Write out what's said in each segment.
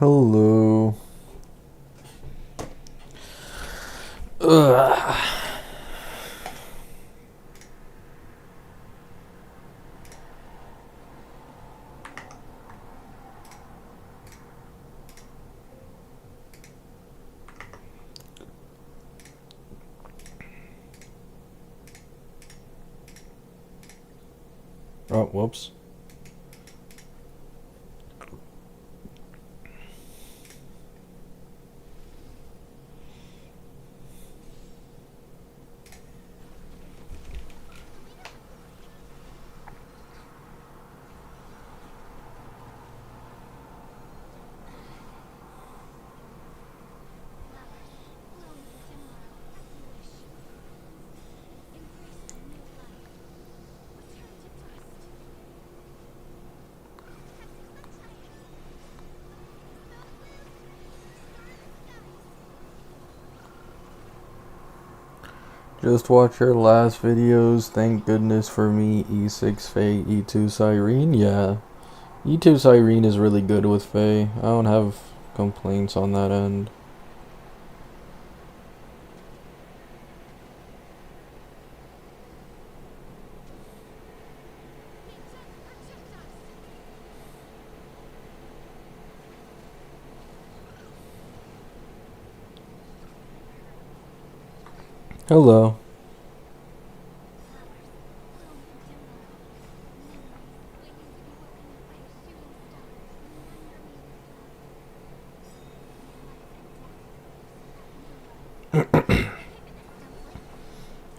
Hello. Ugh. Oh, whoops. Just watch your last videos. Thank goodness for me. E6 Faye, E2 Cyrene. Yeah. E2 Cyrene is really good with Faye. I don't have complaints on that end. Hello.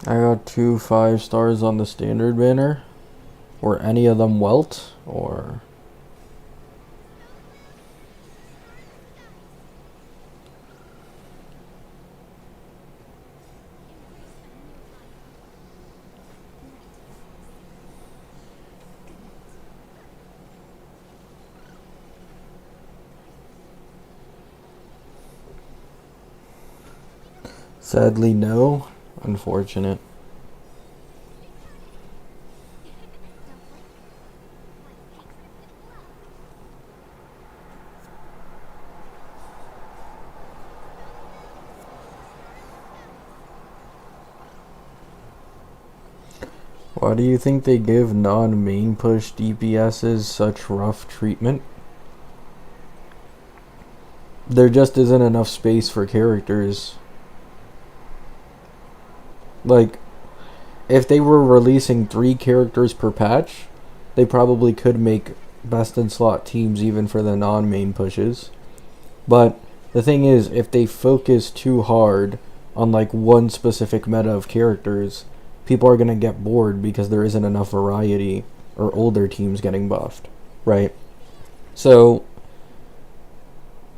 I got 2 5 stars on the standard banner. Were any of them welt? Or... Sadly, no. Unfortunate. Why do you think they give non-main push DPSs such rough treatment? There just isn't enough space for characters. Like, if they were releasing 3 characters per patch, they probably could make best in slot teams even for the non-main pushes. But the thing is, if they focus too hard on like one specific meta of characters, people are going to get bored because there isn't enough variety or older teams getting buffed, right? So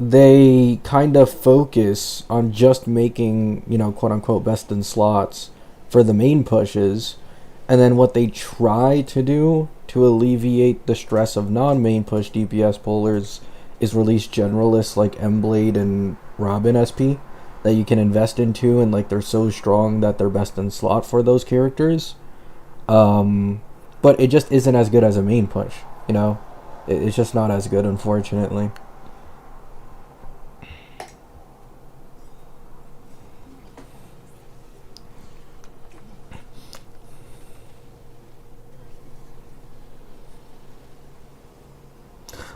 they kind of focus on just making, quote unquote, best in slots for the main pushes. And then what they try to do to alleviate the stress of non-main push DPS pullers is release generalists like Mblade and Robin SP that you can invest into, and like they're so strong that they're best in slot for those characters. But it just isn't as good as a main push, It's just not as good, unfortunately.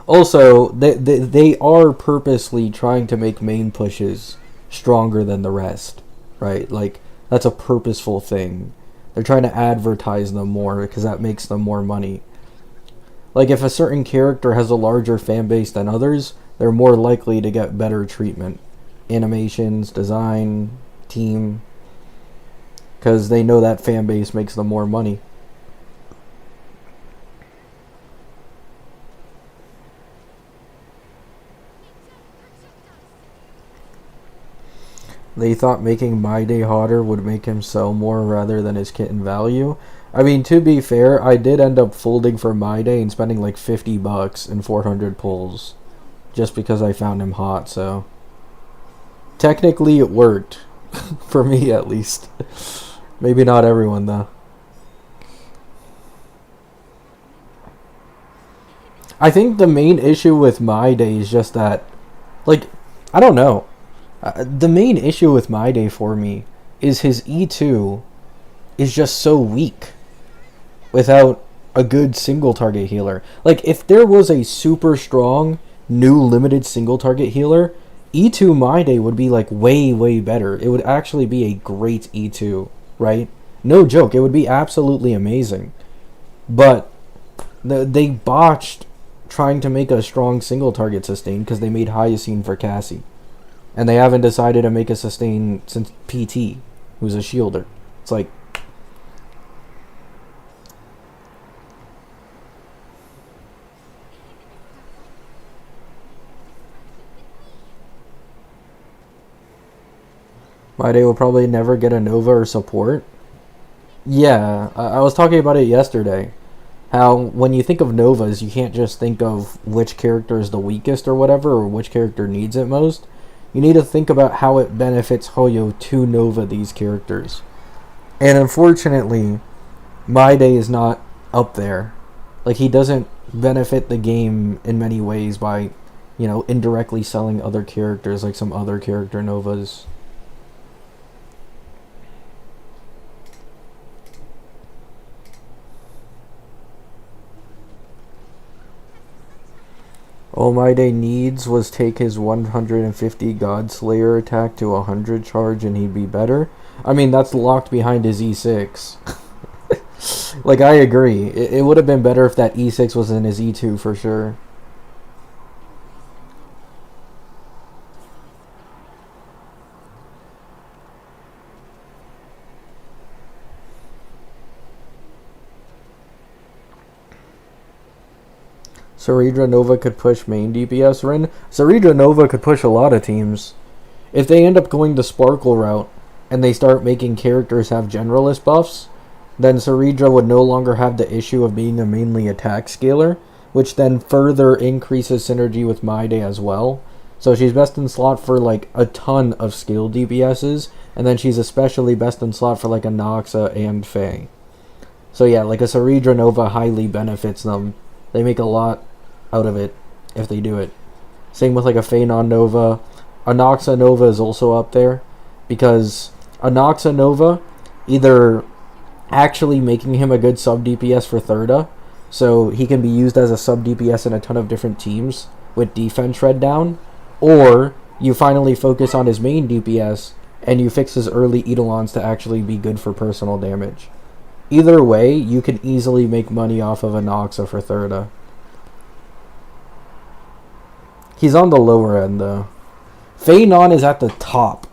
Also, they are purposely trying to make main pushes stronger than the rest, right? Like, that's a purposeful thing. They're trying to advertise them more because that makes them more money. Like, if a certain character has a larger fan base than others, they're more likely to get better treatment. Animations, design, team, because they know that fan base makes them more money. They thought making mydei hotter would make him sell more rather than his kitten value. I mean, to be fair, I did end up folding for mydei and spending like $50 and 400 pulls just because I found him hot, so technically it worked. For me, at least. Maybe not everyone, though. I think the main issue with mydei is just that Like, I don't know. The main issue with mydei for me is his E2 is just so weak without a good single target healer. Like, if there was a super strong new limited single target healer, E2 mydei would be like way, way better. It would actually be a great E2, right? No joke, it would be absolutely amazing. But they botched trying to make a strong single target sustain because they made Hyacine for Cassie. And they haven't decided to make a sustain since PT, who's a shielder. It's like, mydei will probably never get a Nova or support. Yeah, I was talking about it yesterday. How when you think of Novas, you can't just think of which character is the weakest or whatever, or which character needs it most. You need to think about how it benefits Hoyo to Nova these characters. And unfortunately, mydei is not up there. Like, he doesn't benefit the game in many ways by, indirectly selling other characters like some other character Novas. All mydei needs was take his 150 Godslayer attack to 100 charge and he'd be better. I mean, that's locked behind his E6. Like, I agree. It would have been better if that E6 was in his E2 for sure. Saridra Nova could push main DPS Rin. Saridra Nova could push a lot of teams. If they end up going the Sparkle route and they start making characters have generalist buffs, then Saridra would no longer have the issue of being a mainly attack scaler, which then further increases synergy with mydei as well. So she's best in slot for like a ton of skill DPSs, and then she's especially best in slot for like a Noxa and Faye. So yeah, like a Saridra Nova highly benefits them. They make a lot out of it if they do it. Same with like a Phenon Nova. A Noxa Nova is also up there because a Noxa Nova either actually making him a good sub DPS for Thirda, so he can be used as a sub DPS in a ton of different teams with defense shred down, or you finally focus on his main DPS and you fix his early Eidolons to actually be good for personal damage. Either way, you can easily make money off of a Noxa for Thirda. He's on the lower end though. Phenon is at the top,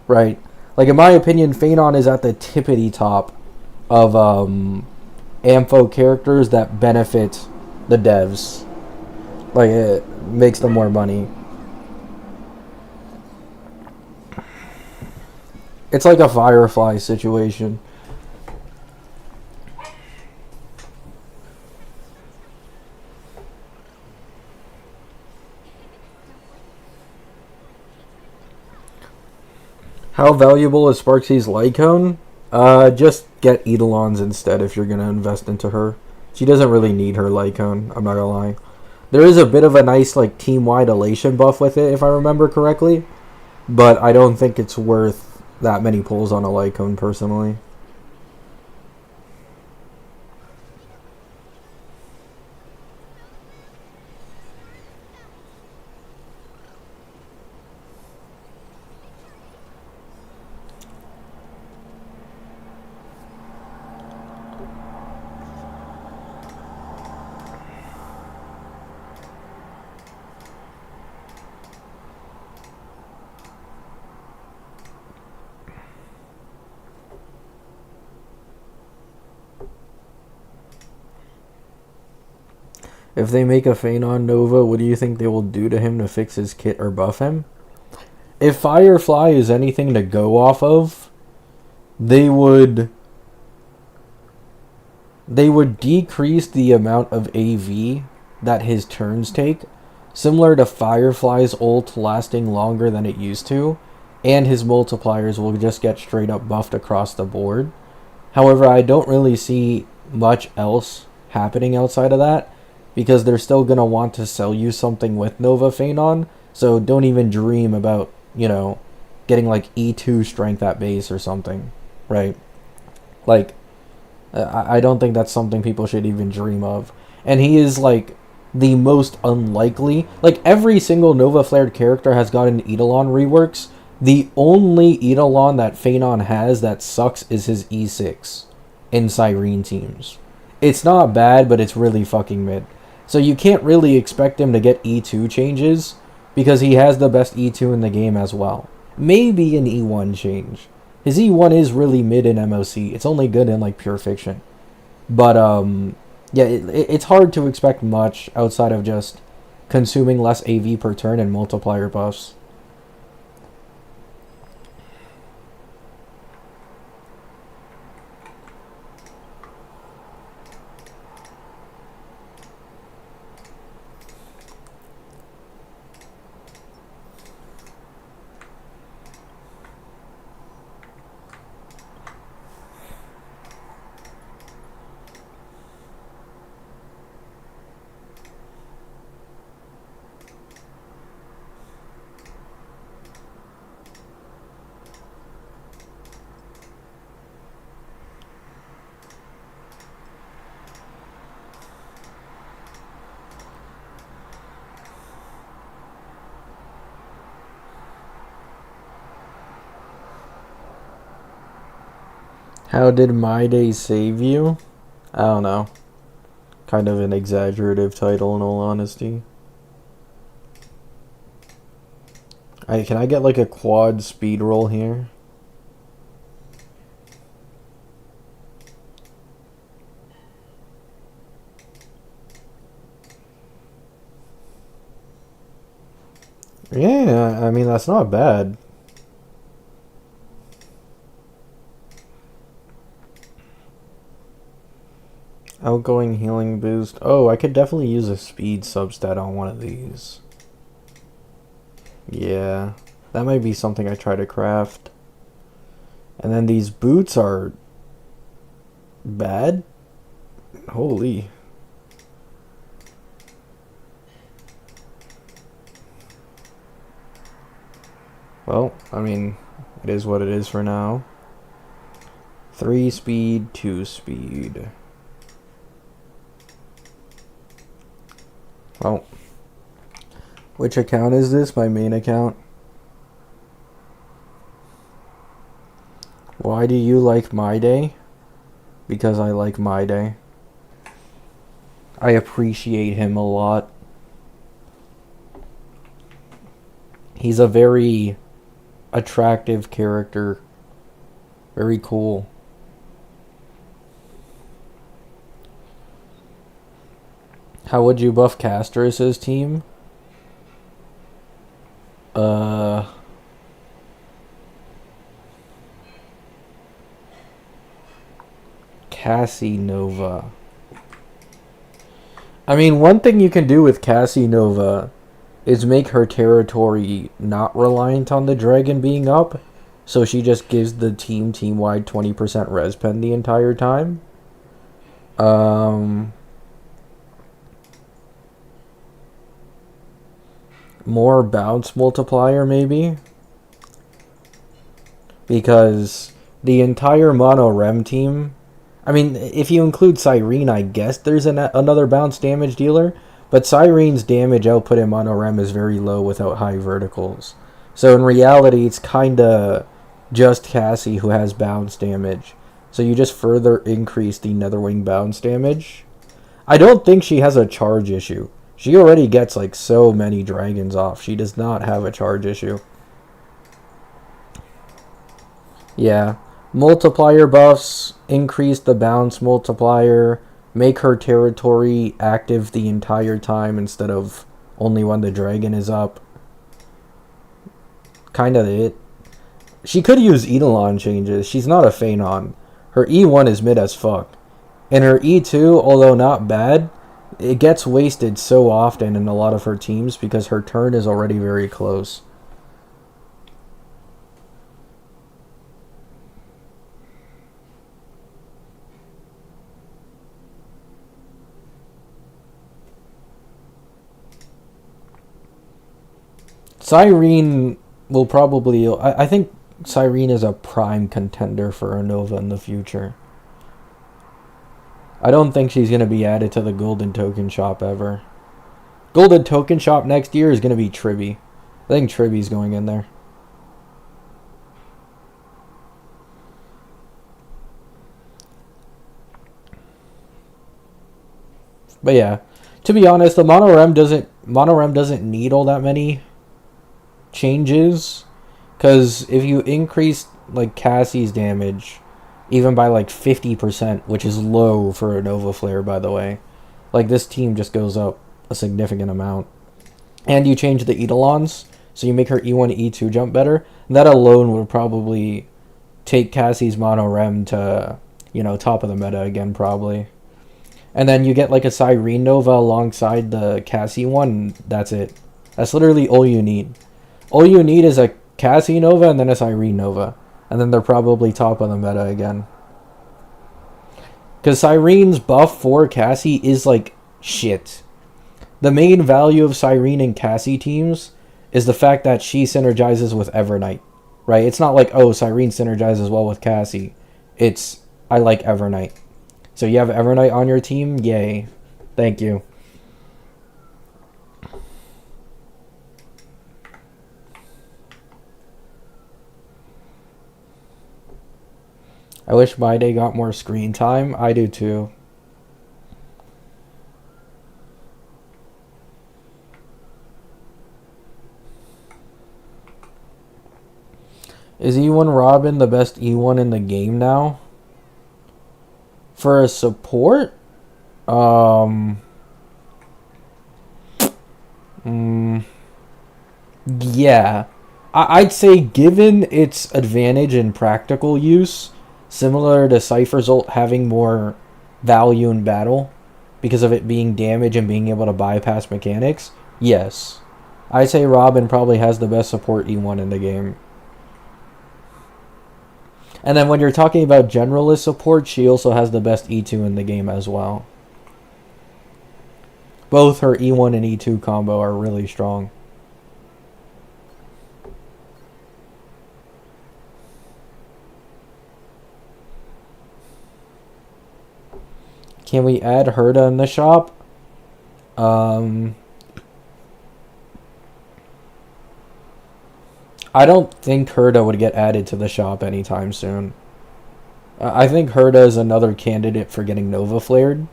right? Like, in my opinion, Phenon is at the tippity top of Ampho characters that benefit the devs. Like, it makes them more money. It's like a Firefly situation. How valuable is Sparksy's Lycone? Just get Eidolons instead if you're going to invest into her. She doesn't really need her Lycone, I'm not going to lie. There is a bit of a nice like team-wide elation buff with it, if I remember correctly. But I don't think it's worth that many pulls on a Lycone, personally. If they make a Phenon Nova, what do you think they will do to him to fix his kit or buff him? If Firefly is anything to go off of, they would decrease the amount of AV that his turns take, similar to Firefly's ult lasting longer than it used to, and his multipliers will just get straight up buffed across the board. However, I don't really see much else happening outside of that, because they're still going to want to sell you something with Nova Phenon, So don't even dream about, getting like E2 strength at base or something, right? Like, I don't think that's something people should even dream of. And he is like the most unlikely. Like every single Nova Flared character has gotten Eidolon reworks. The only Eidolon that Phanon has that sucks is his E6 in Cyrene teams. It's not bad, but it's really fucking mid. So you can't really expect him to get E2 changes because he has the best E2 in the game as well. Maybe an E1 change. His E1 is really mid in MOC. It's only good in like pure fiction. But yeah, it's hard to expect much outside of just consuming less AV per turn and multiplier buffs. How did mydei save you? I don't know. Kind of an exaggerative title in all honesty. Can I get like a quad speed roll here? Yeah, I mean that's not bad. Outgoing healing boost. Oh, I could definitely use a speed substat on one of these. Yeah, that might be something I try to craft. And then these boots are bad? Holy. Well, I mean, it is what it is for now. 3 speed, 2 speed. Well, which account is this? My main account? Why do you like mydei? Because I like mydei. I appreciate him a lot. He's a very attractive character. Very cool. How would you buff Castor's team? Cassie Nova. I mean, one thing you can do with Cassie Nova is make her territory not reliant on the dragon being up, so she just gives the team-wide 20% res pen the entire time. More bounce multiplier, maybe? Because the entire mono rem team... I mean, if you include Cyrene, I guess there's another bounce damage dealer, but Cyrene's damage output in mono rem is very low without high verticals. So in reality, it's kinda just Cassie who has bounce damage. So you just further increase the Netherwing bounce damage. I don't think she has a charge issue. She already gets like so many dragons off. She does not have a charge issue. Yeah. Multiplier buffs, increase the bounce multiplier, make her territory active the entire time instead of only when the dragon is up. Kinda it. She could use Eidolon changes. She's not a Phanon. Her E1 is mid as fuck. And her E2, although not bad, it gets wasted so often in a lot of her teams because her turn is already very close. Cyrene will probably... I think Cyrene is a prime contender for a Nova in the future. I don't think she's going to be added to the Golden Token Shop ever. Golden Token Shop next year is going to be Tribby. I think Tribby's going in there. But yeah, to be honest, the monorem doesn't need all that many changes, because if you increase like Cassie's damage even by like 50%, which is low for a Nova Flare, by the way, like this team just goes up a significant amount. And you change the Eidolons, so you make her E1 E2 jump better, that alone would probably take Cassie's monorem to, you know, top of the meta again, probably. And then you get like a Cyrene Nova alongside the Cassie one. That's it. That's literally all you need. All you need is a Cassie Nova and then a Cyrene Nova. And then they're probably top of the meta again. Because Cyrene's buff for Cassie is like shit. The main value of Cyrene and Cassie teams is the fact that she synergizes with Evernight. Right? It's not like, oh, Cyrene synergizes well with Cassie. It's, I like Evernight. So you have Evernight on your team? Yay. Thank you. I wish mydei got more screen time. I do too. Is E1 Robin the best E1 in the game now? For a support? Yeah. I'd say given its advantage in practical use, similar to Cypher's ult having more value in battle, because of it being damage and being able to bypass mechanics, yes. I'd say Robin probably has the best support E1 in the game. And then when you're talking about generalist support, she also has the best E2 in the game as well. Both her E1 and E2 combo are really strong. Can we add Herda in the shop? I don't think Herda would get added to the shop anytime soon. I think Herda is another candidate for getting Nova Flared,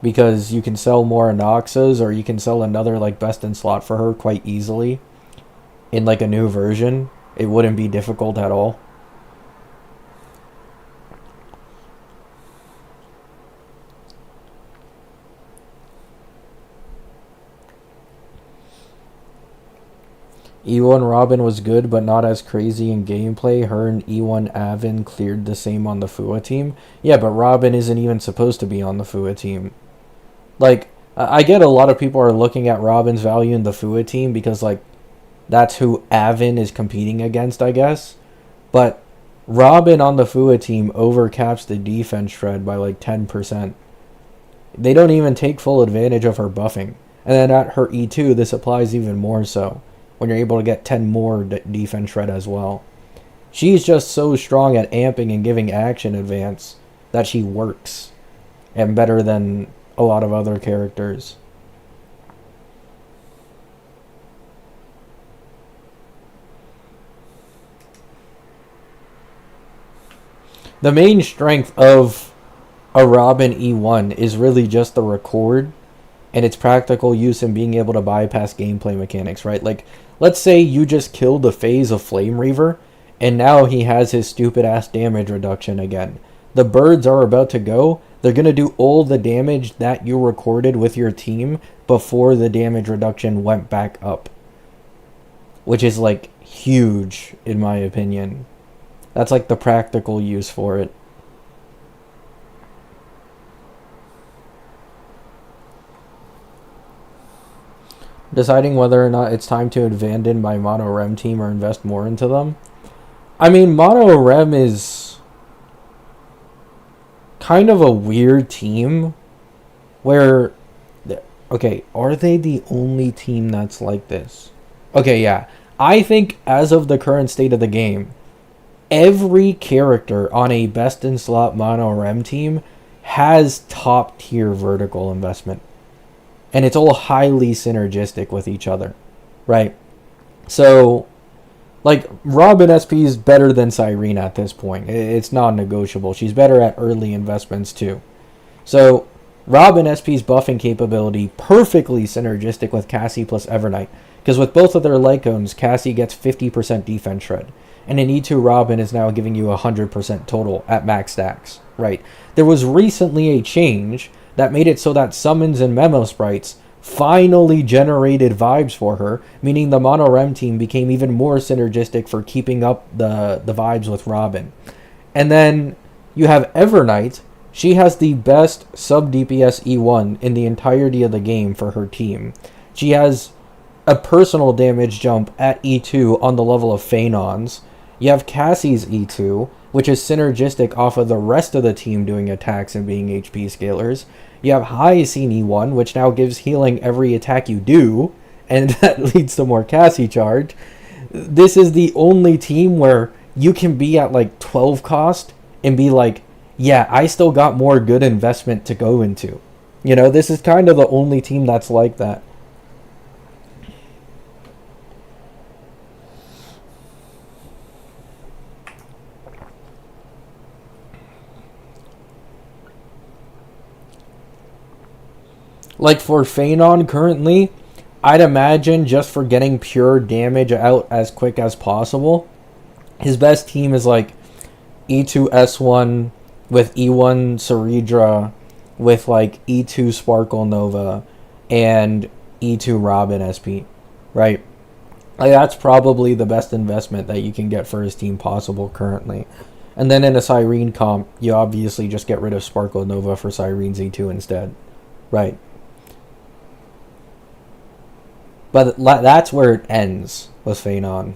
because you can sell more Anoxas, or you can sell another like best in slot for her quite easily in like a new version. It wouldn't be difficult at all. E1 Robin was good, but not as crazy in gameplay. Her and E1 Avin cleared the same on the Fua team. Yeah, but Robin isn't even supposed to be on the Fua team. Like, I get a lot of people are looking at Robin's value in the Fua team because, like, that's who Avin is competing against, I guess. But Robin on the Fua team overcaps the defense shred by, like, 10%. They don't even take full advantage of her buffing. And then at her E2, this applies even more so, when you're able to get 10 more defense shred as well. She's just so strong at amping and giving action advance that she works, and better than a lot of other characters. The main strength of a Robin E1 is really just the record and its practical use in being able to bypass gameplay mechanics, right? Like, let's say you just killed the phase of Flame Reaver, and now he has his stupid-ass damage reduction again. The birds are about to go. They're going to do all the damage that you recorded with your team before the damage reduction went back up. Which is, like, huge, in my opinion. That's, like, the practical use for it. Deciding whether or not it's time to abandon my Mono Rem team or invest more into them. I mean, Mono Rem is kind of a weird team where... Okay, are they the only team that's like this? Okay, yeah. I think as of the current state of the game, every character on a best in slot mono rem team has top tier vertical investment. And it's all highly synergistic with each other, right? So, like, Robin SP is better than Cyrene at this point. It's non-negotiable. She's better at early investments too. So, Robin SP's buffing capability perfectly synergistic with Cassie plus Evernight. Because with both of their Lycones, Cassie gets 50% defense shred. And an E2 Robin is now giving you 100% total at max stacks, right? There was recently a change that made it so that summons and memo sprites finally generated vibes for her, meaning the Mono Rem team became even more synergistic for keeping up the vibes with Robin. And then you have Evernight. She has the best sub DPS E1 in the entirety of the game for her team. She has a personal damage jump at E2 on the level of Phenon's. You have Cassie's E2, which is synergistic off of the rest of the team doing attacks and being HP scalers. You have Hyacine E1, which now gives healing every attack you do, and that leads to more Cassie charge. This is the only team where you can be at like 12 cost and be like, yeah, I still got more good investment to go into. You know, this is kind of the only team that's like that. Like for Phenon currently, I'd imagine just for getting pure damage out as quick as possible, his best team is like E2 S1 with E1 Ceridra with like E2 Sparkle Nova and E2 Robin SP, right? Like that's probably the best investment that you can get for his team possible currently. And then in a Cyrene comp, you obviously just get rid of Sparkle Nova for Cyrene's E2 instead, right? But that's where it ends with Phenon.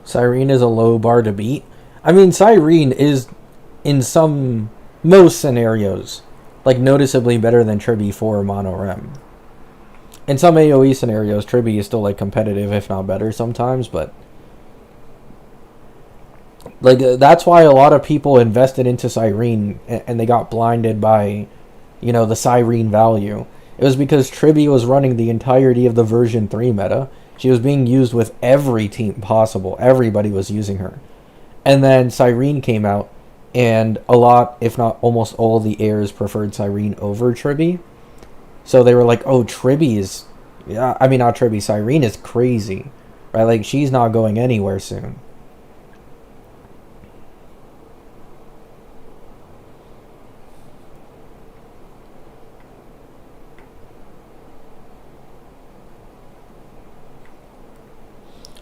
Cyrene is a low bar to beat. I mean, Cyrene is, in most scenarios, like noticeably better than Tribi for Mono Rem. In some AoE scenarios, Tribi is still like competitive, if not better sometimes, but like that's why a lot of people invested into Cyrene and they got blinded by, you know, the Cyrene value. It was because Tribi was running the entirety of the version 3 meta. She was being used with every team possible. Everybody was using her. And then Cyrene came out and a lot, if not almost all the heirs preferred Cyrene over Tribi. So they were like, oh, Tribi is... Yeah, I mean, not Tribi. Cyrene is crazy. Right? Like, she's not going anywhere soon.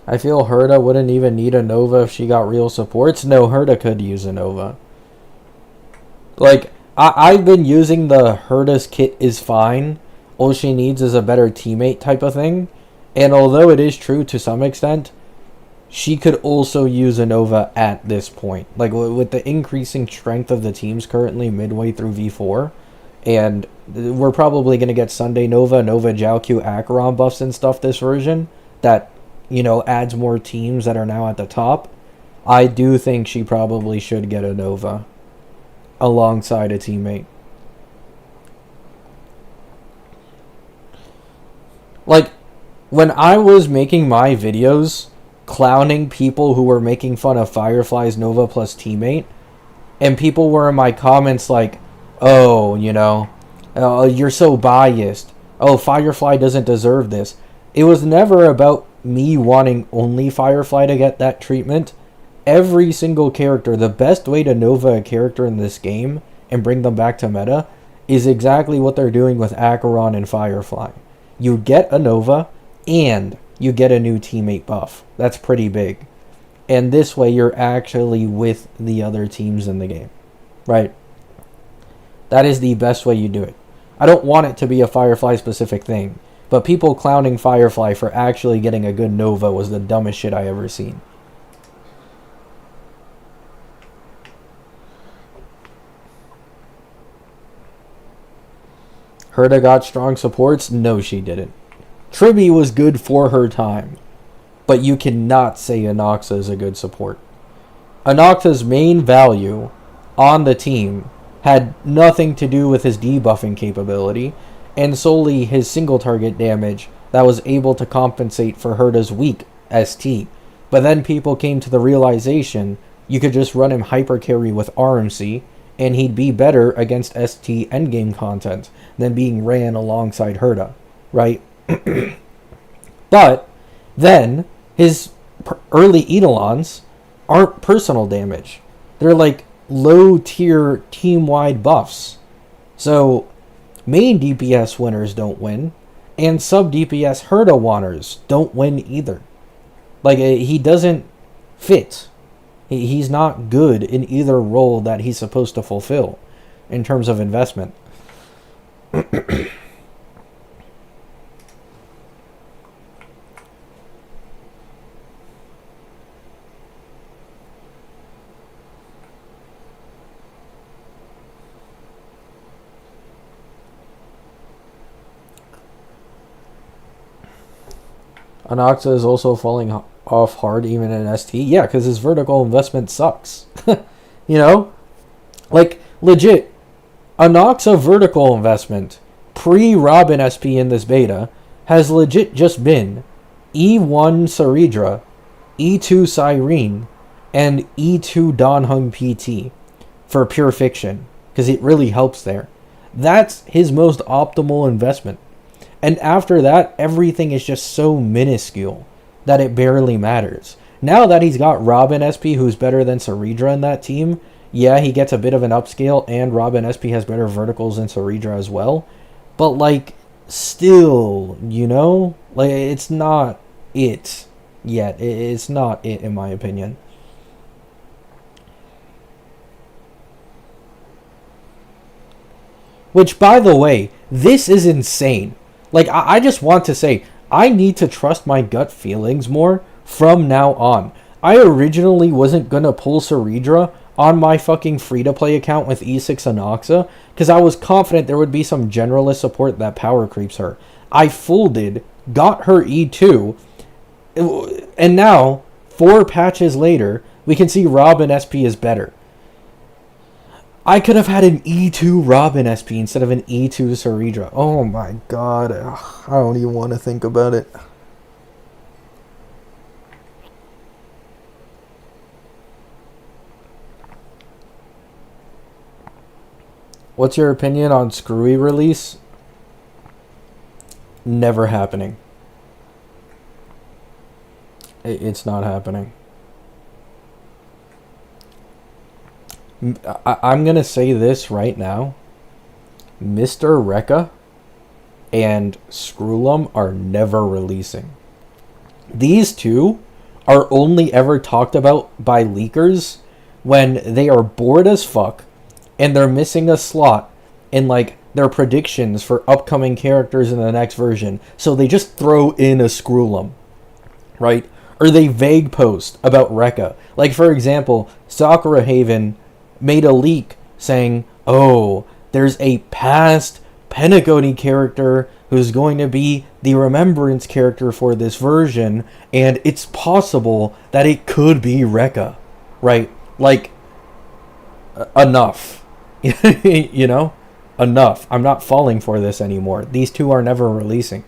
I feel Herta wouldn't even need a Nova if she got real supports. No, Herta could use a Nova. Like... I've been using the Herta's kit is fine. All she needs is a better teammate type of thing. And although it is true to some extent, she could also use a Nova at this point. Like with the increasing strength of the teams currently midway through V4. And we're probably going to get Sunday Nova, Nova Jiaoqiu Acheron buffs and stuff this version. That, you know, adds more teams that are now at the top. I do think she probably should get a Nova alongside a teammate. Like, when I was making my videos clowning people who were making fun of Firefly's Nova plus teammate, and people were in my comments like, oh, you know, you're so biased. Oh, Firefly doesn't deserve this. It was never about me wanting only Firefly to get that treatment. Every single character, the best way to Nova a character in this game and bring them back to meta is exactly what they're doing with Acheron and Firefly. You get a Nova and you get a new teammate buff. That's pretty big. And this way you're actually with the other teams in the game. Right? That is the best way you do it. I don't want it to be a Firefly specific thing, but people clowning Firefly for actually getting a good Nova was the dumbest shit I ever seen. Herta got strong supports? No, she didn't. Tribby was good for her time, but you cannot say Inoxa is a good support. Inoxa's main value on the team had nothing to do with his debuffing capability, and solely his single target damage that was able to compensate for Herta's weak ST. But then people came to the realization you could just run him hyper carry with RMC, and he'd be better against ST endgame content than being ran alongside Herta, right? But then his early Eidolons aren't personal damage. They're like low tier team wide buffs. So main DPS winners don't win, and sub DPS Herta wanners don't win either. Like, he doesn't fit. He's not good in either role that he's supposed to fulfill in terms of investment. Inoxa is also falling off hard even in ST. Yeah, because his vertical investment sucks. You know? Like, legit, Inoxa vertical investment pre-Robin SP in this beta has legit just been E1 Saridra, E2 Cyrene, and E2 Donhung PT for pure fiction, because it really helps there. That's his most optimal investment. And after that, everything is just so minuscule that it barely matters. Now that he's got Robin SP, who's better than Saridra in that team, yeah, he gets a bit of an upscale, and Robin SP has better verticals than Saridra as well. But, like, still, you know? Like, it's not it yet. It's not it, in my opinion. Which, by the way, this is insane. Like, I just want to say, I need to trust my gut feelings more from now on. I originally wasn't going to pull Saridra on my fucking free-to-play account with E6 Inoxa, because I was confident there would be some generalist support that power creeps her. I folded, got her E2, and now, 4 patches later, we can see Robin SP is better. I could have had an E2 Robin SP instead of an E2 Saridra. Oh my god. Ugh, I don't even want to think about it. What's your opinion on Screwy release? Never happening. It's not happening. I'm going to say this right now. Mr. Rekka and Screwlum are never releasing. These two are only ever talked about by leakers when they are bored as fuck and they're missing a slot in like their predictions for upcoming characters in the next version. So they just throw in a Screwlum, right? Or they vague post about Rekka. Like, for example, Sakura Haven made a leak saying, oh, there's a past Penacony character who's going to be the Remembrance character for this version, and it's possible that it could be Rekka, right? Like, enough. You know? Enough. I'm not falling for this anymore. These two are never releasing.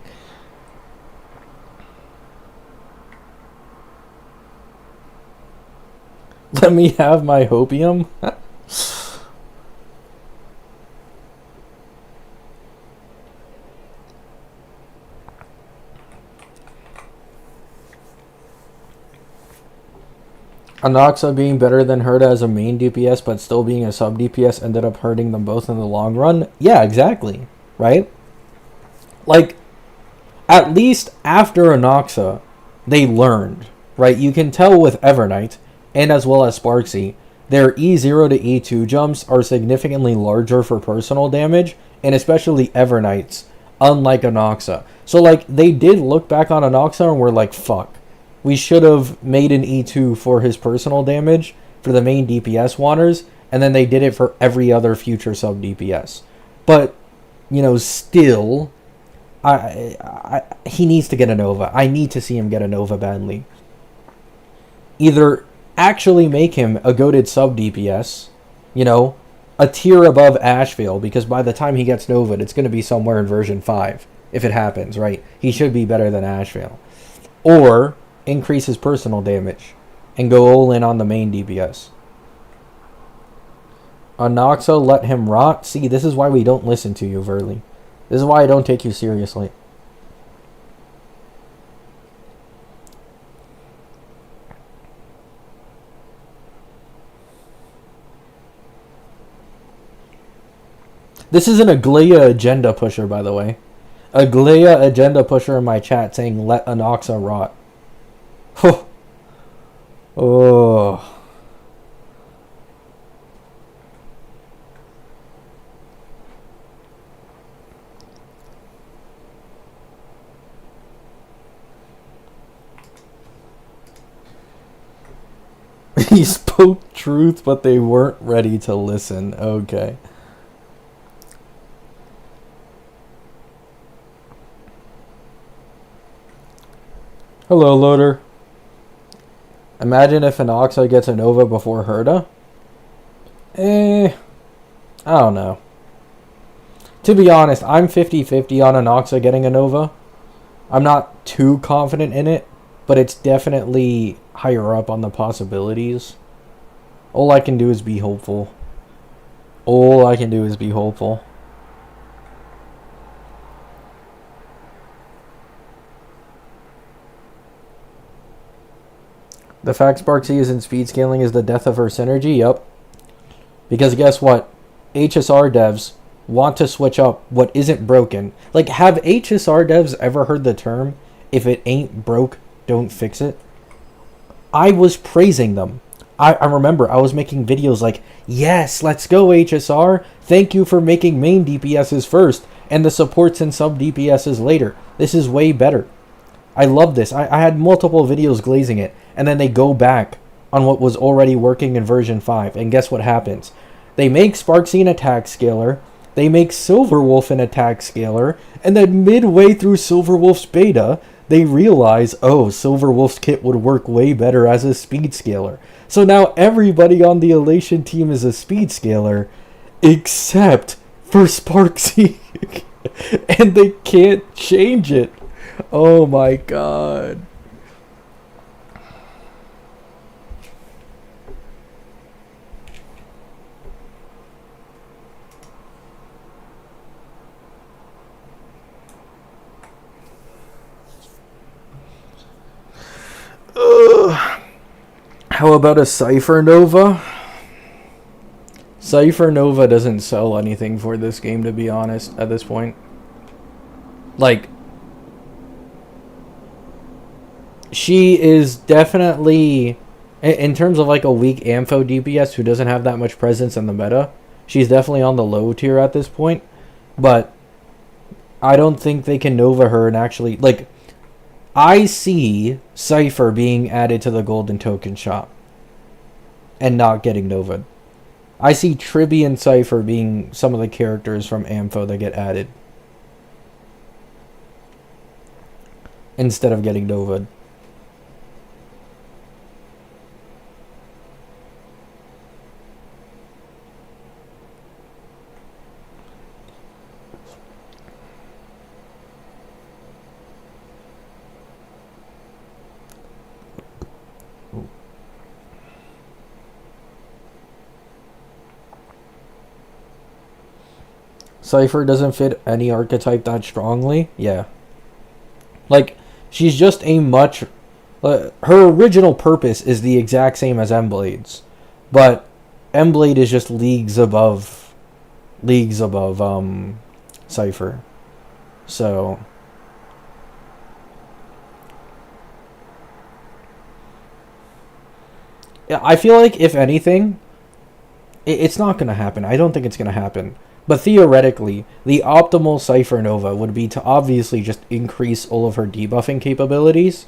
Let me have my hopium. Inoxa being better than Herta as a main DPS but still being a sub DPS ended up hurting them both in the long run. Yeah, exactly. Right? Like, at least after Inoxa, they learned. Right? You can tell with Evernight, and as well as Sparksy, their E0 to E2 jumps are significantly larger for personal damage, and especially Evernight's, unlike Inoxa. So, like, they did look back on Inoxa and were like, fuck. We should have made an E2 for his personal damage for the main DPS wanners, and then they did it for every other future sub DPS. But still, he needs to get a Nova. I need to see him get a Nova badly. Either actually make him a goated sub DPS, a tier above Ashvale, because by the time he gets Nova, it's going to be somewhere in version 5, if it happens, right? He should be better than Ashvale. Or increase his personal damage and go all in on the main DPS. Anoxa, let him rot. See, this is why we don't listen to you, Verly. This is why I don't take you seriously. This is an Agleia agenda pusher, by the way. Agleia agenda pusher in my chat saying, let Anoxa rot. Oh. He spoke truth, but they weren't ready to listen. Okay. Hello, Loader. Imagine if Anoxa gets a Nova before Herda. I don't know. To be honest, I'm 50-50 on Anoxa getting a Nova. I'm not too confident in it, but it's definitely higher up on the possibilities. All I can do is be hopeful. All I can do is be hopeful. The fact Sparksy isn't speed scaling is the death of her synergy? Yep. Because guess what? HSR devs want to switch up what isn't broken. Like, have HSR devs ever heard the term, if it ain't broke, don't fix it? I was praising them. I remember I was making videos like, yes, let's go HSR. Thank you for making main DPSs first and the supports and sub DPSs later. This is way better. I love this. I had multiple videos glazing it, and then they go back on what was already working in version 5, and guess what happens? They make Sparksy an attack scaler, they make Silverwolf an attack scaler, and then midway through Silverwolf's beta, they realize, oh, Silverwolf's kit would work way better as a speed scaler. So now everybody on the Elation team is a speed scaler, except for Sparksy. And they can't change it. Oh my god. How about a Cypher Nova? Cypher Nova doesn't sell anything for this game, to be honest, at this point. Like, she is definitely, in terms of like a weak Ampho DPS who doesn't have that much presence in the meta, she's definitely on the low tier at this point. But I don't think they can Nova her and actually, like, I see Cypher being added to the Golden Token shop and not getting Nova'd. I see Tribby and Cypher being some of the characters from Ampho that get added instead of getting Nova'd. Cypher doesn't fit any archetype that strongly. Yeah. Like, she's just a much... her original purpose is the exact same as M-Blade's. But M-Blade is just leagues above Cypher. So... yeah, I feel like, if anything, it's not going to happen. I don't think it's going to happen. But theoretically, the optimal Cypher Nova would be to obviously just increase all of her debuffing capabilities.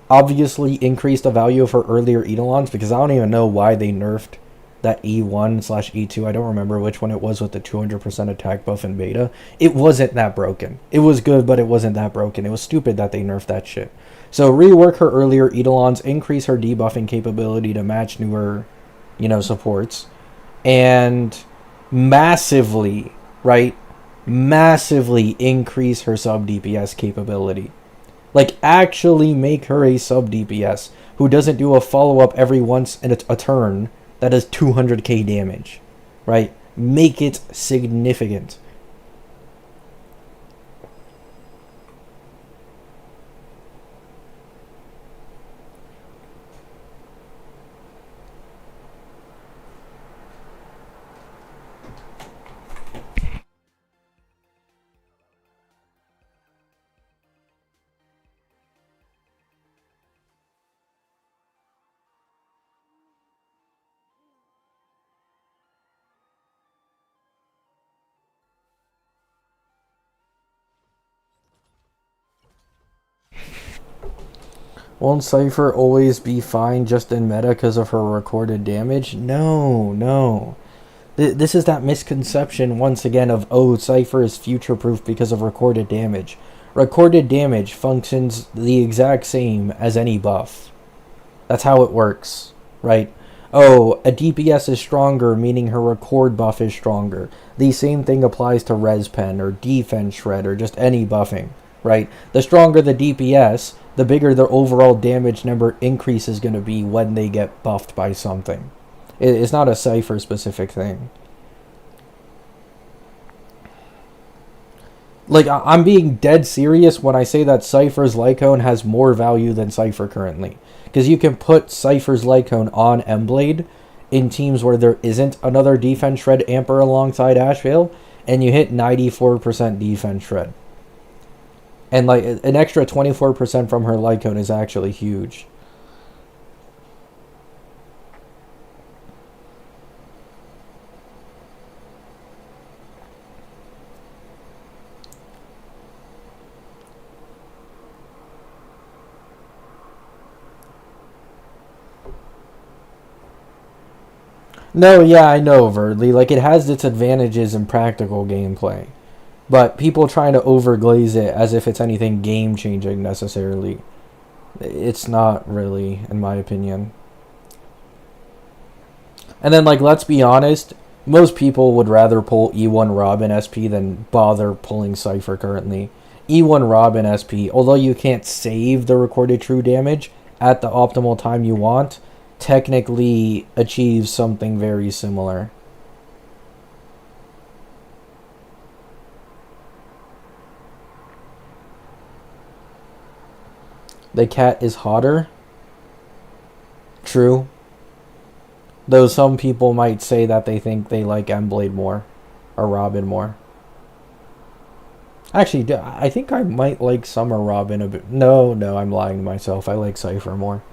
Obviously increase the value of her earlier Eidolons, because I don't even know why they nerfed that E1 slash E2, I don't remember which one it was with the 200% attack buff in beta, it wasn't that broken. It was good, but it wasn't that broken. It was stupid that they nerfed that shit. So rework her earlier Eidolons, increase her debuffing capability to match newer, supports, and massively, right? Massively increase her sub DPS capability. Like, actually make her a sub DPS who doesn't do a follow-up every once in a turn that does 200k damage, right? Make it significant. Won't Cypher always be fine just in meta because of her recorded damage? No, no. This is that misconception once again of, oh, Cypher is future proof because of recorded damage. Recorded damage functions the exact same as any buff. That's how it works, right? Oh, a DPS is stronger, meaning her record buff is stronger. The same thing applies to Res Pen or Defense Shred or just any buffing, right? The stronger the DPS, the bigger the overall damage number increase is going to be when they get buffed by something. It's not a Cypher specific thing. Like, I'm being dead serious when I say that Cypher's Lycone has more value than Cypher currently. Because you can put Cypher's Lycone on Emblade in teams where there isn't another Defense Shred Amper alongside Ashvale, and you hit 94% Defense Shred. And like an extra 24% from her Lycone is actually huge. No, yeah, I know, Verdly. Like, it has its advantages in practical gameplay. But people trying to overglaze it as if it's anything game-changing necessarily. It's not really, in my opinion. And then, like, let's be honest, most people would rather pull E1 Robin SP than bother pulling Cypher currently. E1 Robin SP, although you can't save the recorded true damage at the optimal time you want, technically achieves something very similar. The cat is hotter. True. Though some people might say that they think they like Emblade more. Or Robin more. Actually, I think I might like Summer Robin a bit. No, I'm lying to myself. I like Cypher more.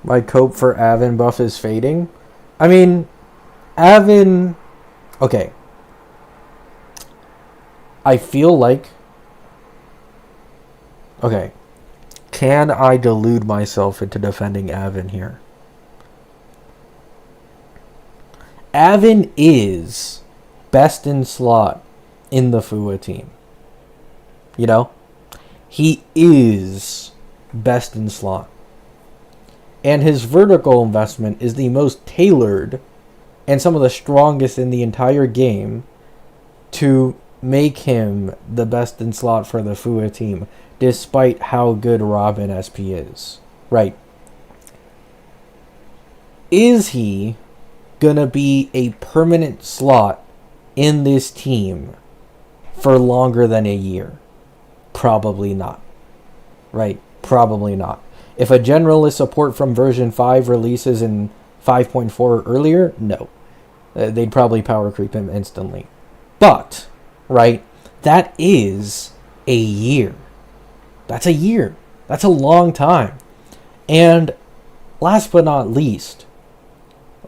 My cope for Avon buff is fading. I mean, Avon... Okay. I feel like... Okay. Can I delude myself into defending Avon here? Avon is best in slot in the FUA team. You know? He is best in slot. And his vertical investment is the most tailored and some of the strongest in the entire game to make him the best in slot for the FUA team, despite how good Robin SP is. Right. Is he gonna be a permanent slot in this team for longer than a year? Probably not. Right? Probably not. If a generalist support from version 5 releases in 5.4 or earlier, no. They'd probably power creep him instantly. But, right, that is a year. That's a year. That's a long time. And last but not least,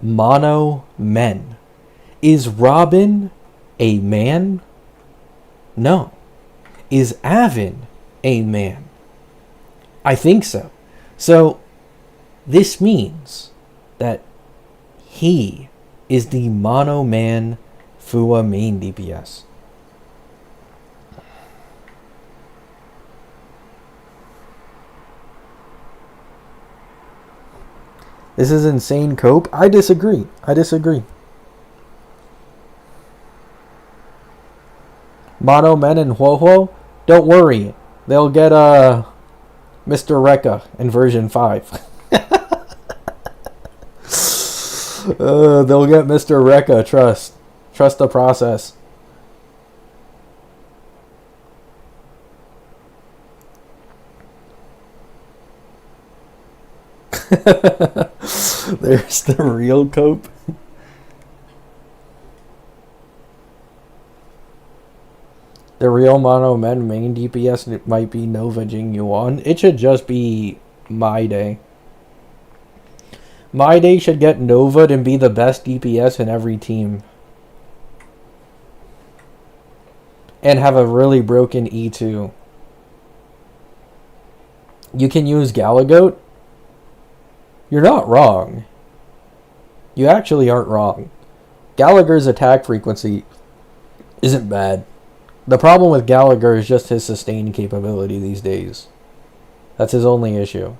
mono men. Is Robin a man? No. Is Avin a man? I think so. So, this means that he is the mono man Fua main DPS. This is insane cope. I disagree. Mono Men and Huohuo, don't worry. They'll get Mr. Rekka in version 5. They'll get Mr. Rekka, trust. Trust the process. There's the real cope. The real Mono Men main DPS might be Nova Jing Yuan. It should just be mydei. Mydei should get Nova'd and be the best DPS in every team. And have a really broken E2. You can use Galagoat. You're not wrong. You actually aren't wrong. Gallagher's attack frequency isn't bad. The problem with Gallagher is just his sustain capability these days. That's his only issue.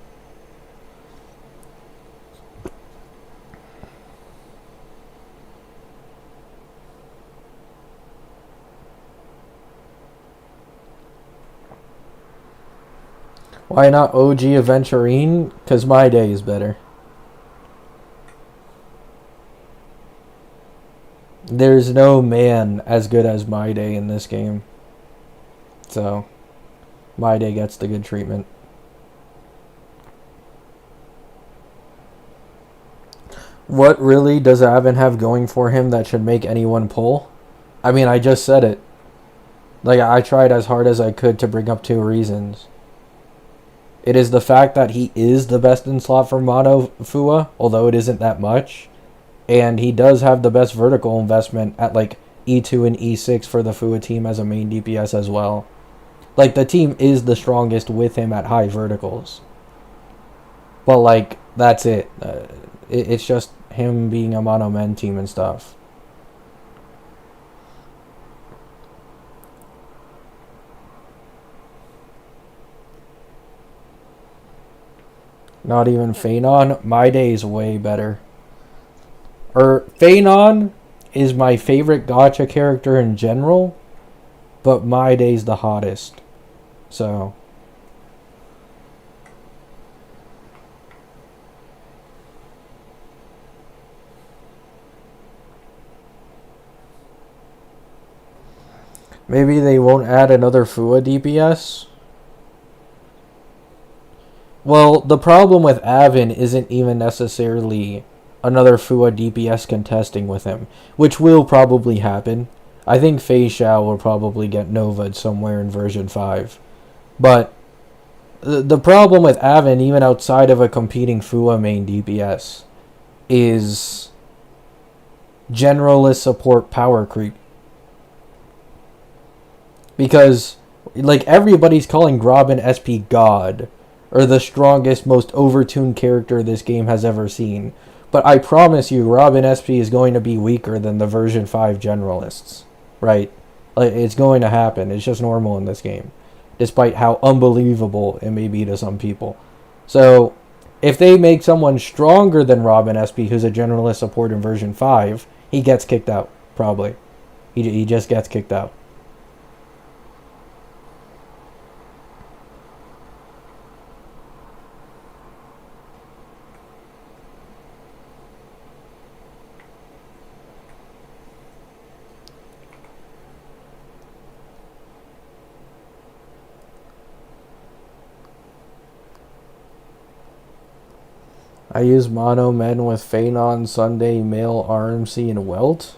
Why not OG Aventurine? Because mydei is better. There's no man as good as mydei in this game. So, mydei gets the good treatment. What really does Avin have going for him that should make anyone pull? I mean, I just said it. Like, I tried as hard as I could to bring up 2 reasons. It is the fact that he is the best in slot for mono Fua, although it isn't that much. And he does have the best vertical investment at like E2 and E6 for the Fua team as a main DPS as well. Like, the team is the strongest with him at high verticals. But like, that's it. It's just him being a mono men team and stuff. Not even Phanon. mydei is way better. Phanon is my favorite gacha character in general, but mydei's the hottest. So, maybe they won't add another Fua DPS. Well, the problem with Avin isn't even necessarily another Fua DPS contesting with him, which will probably happen. I think Fei Xiao will probably get Nova'd somewhere in version 5. But the problem with Avin, even outside of a competing Fua main DPS, is generalist support power creep. Because, like, everybody's calling Robin SP God, or the strongest, most overtuned character this game has ever seen. But I promise you, Robin SP is going to be weaker than the version 5 generalists. Right? Like, it's going to happen. It's just normal in this game. Despite how unbelievable it may be to some people. So, if they make someone stronger than Robin SP, who's a generalist support in version 5, he gets kicked out. Probably. He just gets kicked out. I use mono men with Phanon, Sunday, Male, RMC, and Welt.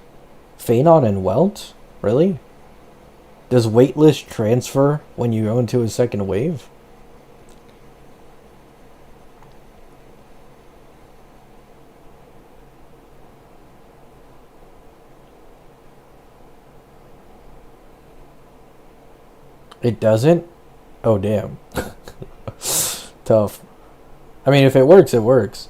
Phanon and Welt? Really? Does waitlist transfer when you go into a second wave? It doesn't? Oh, damn. Tough. I mean, if it works, it works.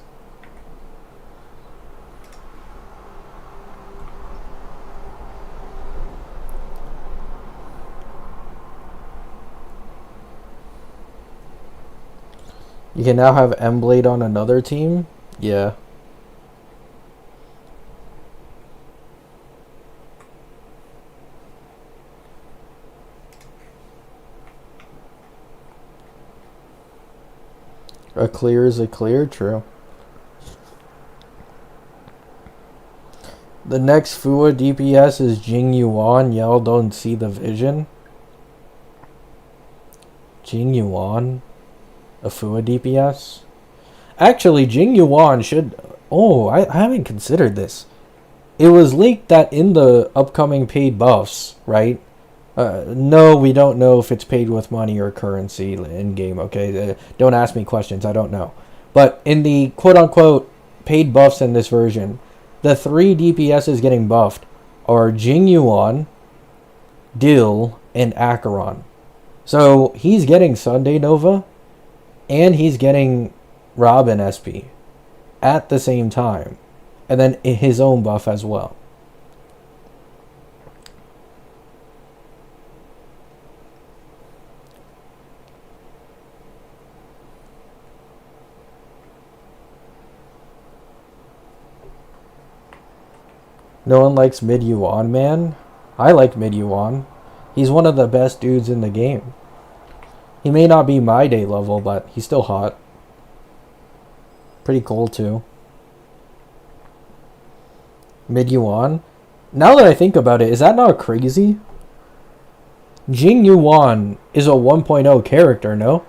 You can now have M-Blade on another team? Yeah. A clear is a clear, true. The next Fua DPS is Jing Yuan. Y'all don't see the vision. Jing Yuan? A Fua DPS? Actually, Jing Yuan should... Oh, I haven't considered this. It was leaked that in the upcoming paid buffs, right? No, we don't know if it's paid with money or currency in game, okay? Don't ask me questions, I don't know. But in the quote-unquote paid buffs in this version, the 3 DPSs getting buffed are Jing Yuan, Dill, and Acheron. So he's getting Sunday Nova, and he's getting Robin SP at the same time. And then his own buff as well. No one likes Mid Yuan, man. I like Mid Yuan. He's one of the best dudes in the game. He may not be mydei level, but he's still hot. Pretty cool too. Mid Yuan. Now that I think about it, is that not crazy? Jing Yuan is a 1.0 character, no?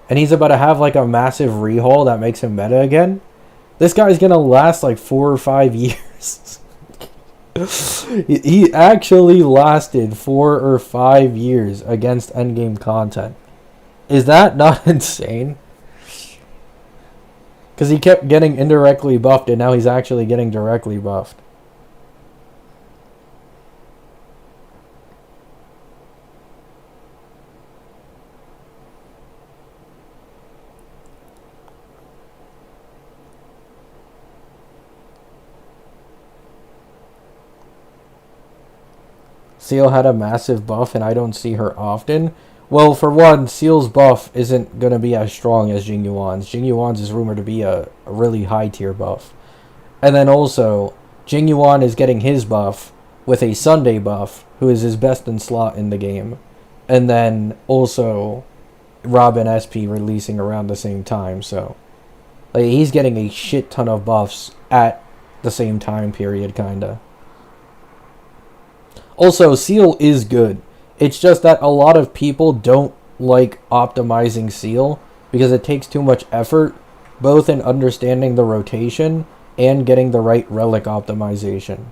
And he's about to have like a massive rehaul that makes him meta again. This guy's gonna last like 4 or 5 years. He actually lasted 4 or 5 years against endgame content. Is that not insane? Because he kept getting indirectly buffed and now he's actually getting directly buffed. Seal had a massive buff and I don't see her often. Well, for one, Seal's buff isn't going to be as strong as Jing Yuan's. Jing Yuan's is rumored to be a really high tier buff. And then also, Jing Yuan is getting his buff with a Sunday buff, who is his best in slot in the game. And then also, Robin SP releasing around the same time, so... like, he's getting a shit ton of buffs at the same time period, kinda. Also, Seal is good. It's just that a lot of people don't like optimizing Seal because it takes too much effort, both in understanding the rotation and getting the right relic optimization.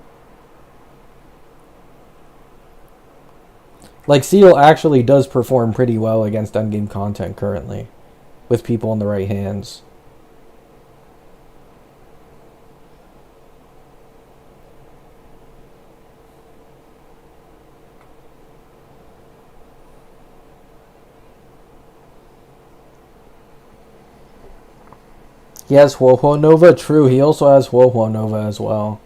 Like, Seal actually does perform pretty well against endgame content currently, with people in the right hands. He has Huohuo Nova? True, he also has Huohuo Nova as well.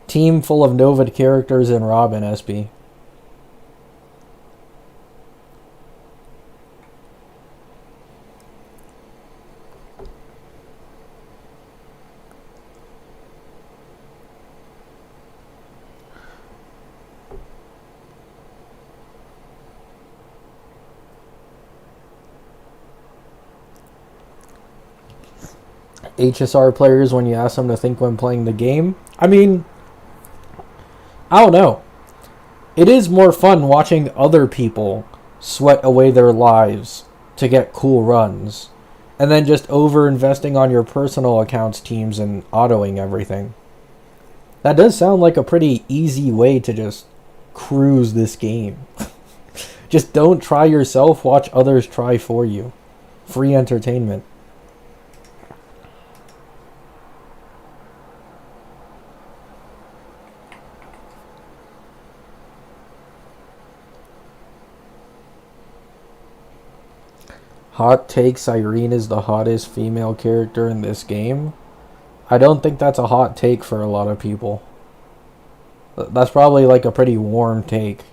Team full of Nova characters and Robin SP. HSR players, when you ask them to think when playing the game, I mean, I don't know. It is more fun watching other people sweat away their lives to get cool runs, and then just over-investing on your personal accounts, teams, and autoing everything. That does sound like a pretty easy way to just cruise this game. Just don't try yourself, watch others try for you. Free entertainment. Hot take, Irene is the hottest female character in this game. I don't think that's a hot take for a lot of people. That's probably like a pretty warm take.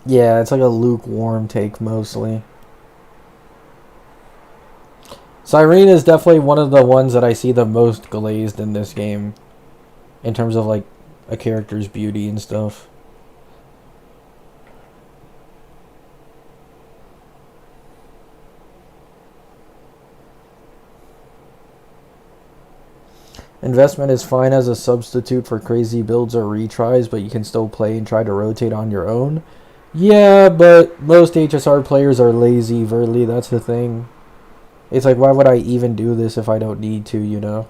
Yeah, it's like a lukewarm take mostly. Cyrene is definitely one of the ones that I see the most glazed in this game. In terms of like a character's beauty and stuff. Investment is fine as a substitute for crazy builds or retries, but you can still play and try to rotate on your own. Yeah, but most HSR players are lazy, Verly, that's the thing. It's like, why would I even do this if I don't need to, you know?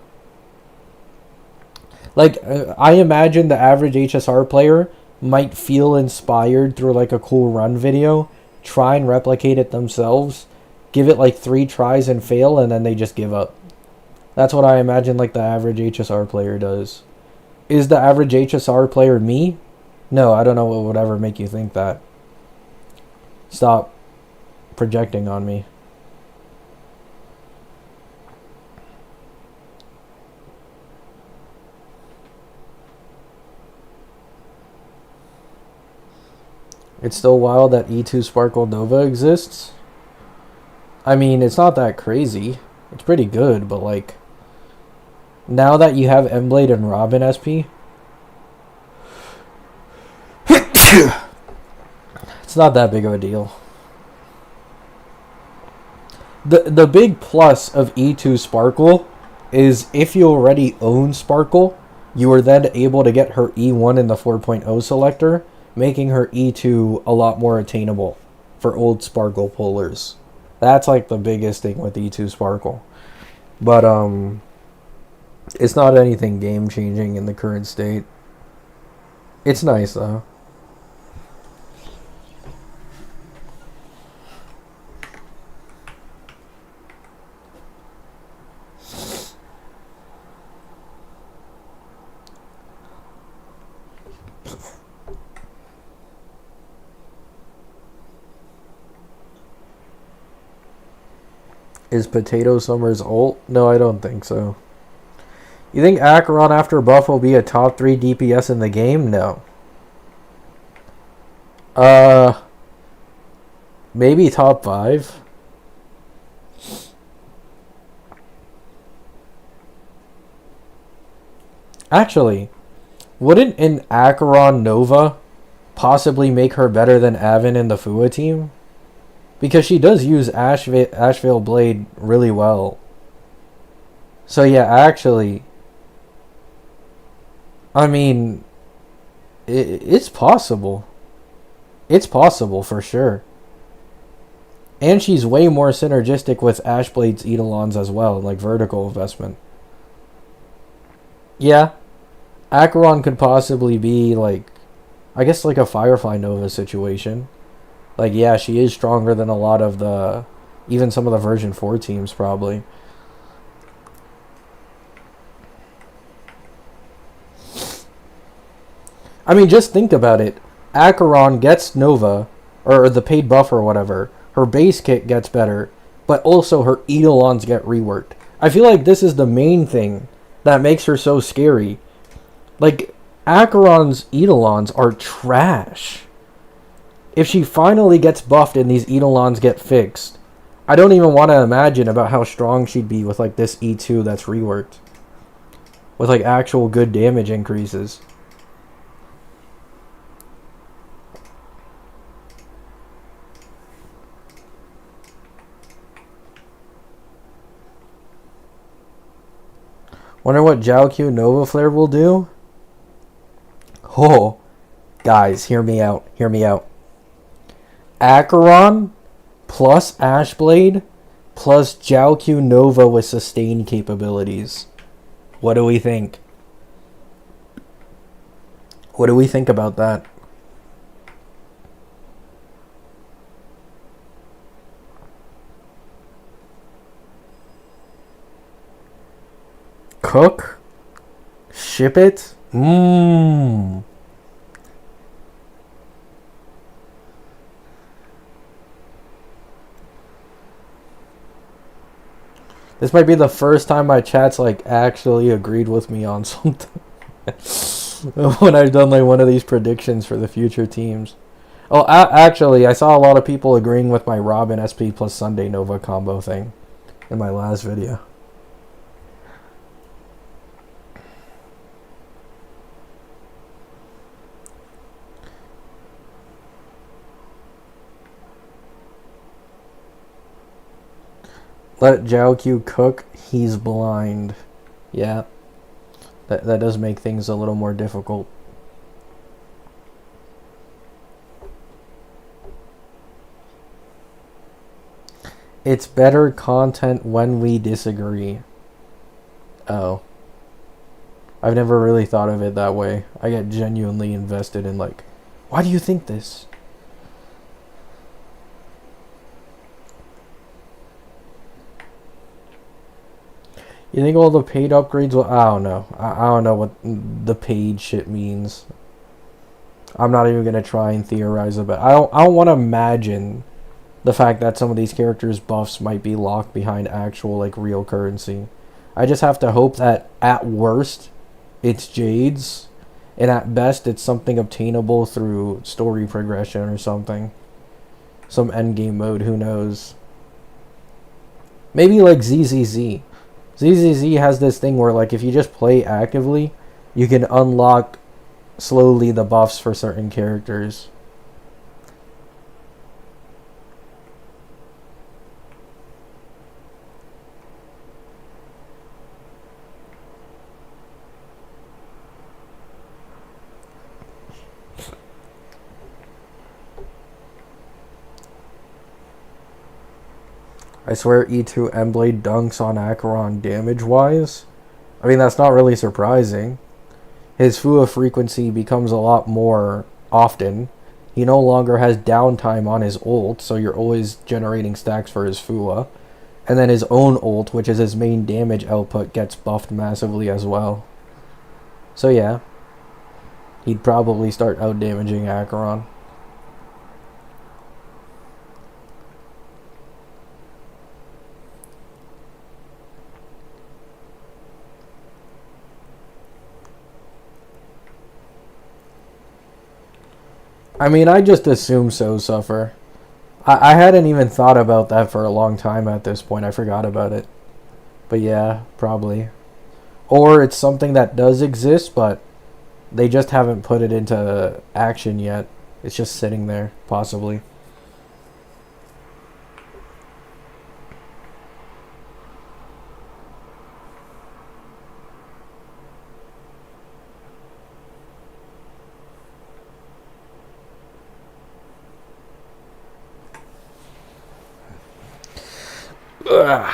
Like, I imagine the average HSR player might feel inspired through like a cool run video, try and replicate it themselves, give it like 3 tries and fail, and then they just give up. That's what I imagine like the average HSR player does. Is the average HSR player me? No, I don't know what would ever make you think that. Stop projecting on me. It's still wild that E2 Sparkle Nova exists. I mean, it's not that crazy. It's pretty good, but like... Now that you have Emblade and Robin SP... it's not that big of a deal. The big plus of E2 Sparkle is if you already own Sparkle, you are then able to get her E1 in the 4.0 selector, making her E2 a lot more attainable for old Sparkle pullers. That's like the biggest thing with E2 Sparkle. But it's not anything game changing in the current state. It's nice though. Is Potato Summer's ult? No, I don't think so. You think Acheron after buff will be a top 3 DPS in the game? No. Maybe top 5. Actually, wouldn't an Acheron Nova possibly make her better than Avin in the Fua team? Because she does use Ashvale Blade really well. So yeah, actually... I mean... It's possible. It's possible, for sure. And she's way more synergistic with Ashblade's Eidolons as well, like vertical investment. Yeah. Acheron could possibly be, like... I guess like a Firefly Nova situation. Like, yeah, she is stronger than a lot of the... Even some of the version 4 teams, probably. I mean, just think about it. Acheron gets Nova, or the paid buff or whatever. Her base kit gets better, but also her Eidolons get reworked. I feel like this is the main thing that makes her so scary. Like, Acheron's Eidolons are trash. If she finally gets buffed and these Eidolons get fixed, I don't even want to imagine about how strong she'd be with like this E2 that's reworked. With like actual good damage increases. Wonder what Jiaoqiu Nova Flare will do? Oh, guys, hear me out. Hear me out. Acheron plus Ashblade plus Jiaoqiu Nova with sustain capabilities. What do we think? What do we think about that? cook, ship it. Mmm. This might be the first time my chat's like actually agreed with me on something. When I've done like one of these predictions for the future teams. Oh, actually, I saw a lot of people agreeing with my Robin SP plus Sunday Nova combo thing in my last video. Let Zhao Q cook, he's blind. Yeah. That does make things a little more difficult. It's better content when we disagree. Oh. I've never really thought of it that way. I get genuinely invested in like, why do you think this? You think all the paid upgrades will... I don't know. I don't know what the paid shit means. I'm not even going to try and theorize about it. I don't want to imagine the fact that some of these characters' buffs might be locked behind actual, like, real currency. I just have to hope that, at worst, it's Jades, and at best, it's something obtainable through story progression or something. Some endgame mode, who knows. Maybe, like, ZZZ. ZZZ has this thing where, like, if you just play actively, you can unlock slowly the buffs for certain characters. I swear E2 Emblade dunks on Acheron damage-wise. I mean, that's not really surprising. His Fua frequency becomes a lot more often. He no longer has downtime on his ult, so you're always generating stacks for his Fua. And then his own ult, which is his main damage output, gets buffed massively as well. So yeah, he'd probably start out-damaging Acheron. I mean, I just assume so, Suffer. I hadn't even thought about that for a long time at this point. I forgot about it. But yeah, probably. Or it's something that does exist, but they just haven't put it into action yet. It's just sitting there, possibly. Ugh.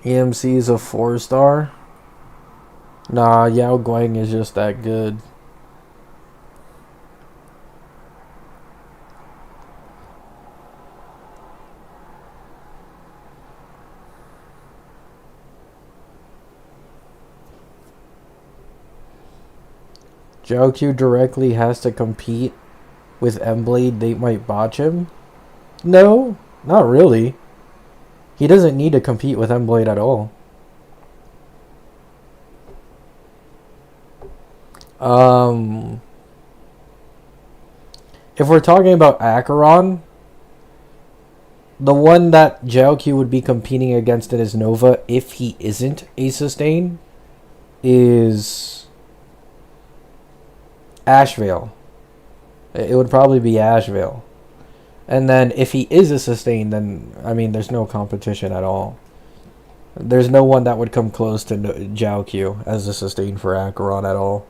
EMC is a 4-star? Nah, Yao Guang is just that good. Jiaoqiu directly has to compete with Emblade. They might botch him? No, not really. He doesn't need to compete with Emblade at all. If we're talking about Acheron, the one that Jiaoqiu would be competing against in his Nova, if he isn't a sustain, is Ashvale. It would probably be Ashvale. And then if he is a sustain, then, I mean, there's no competition at all. There's no one that would come close to Jiaoqiu as a sustain for Acheron at all.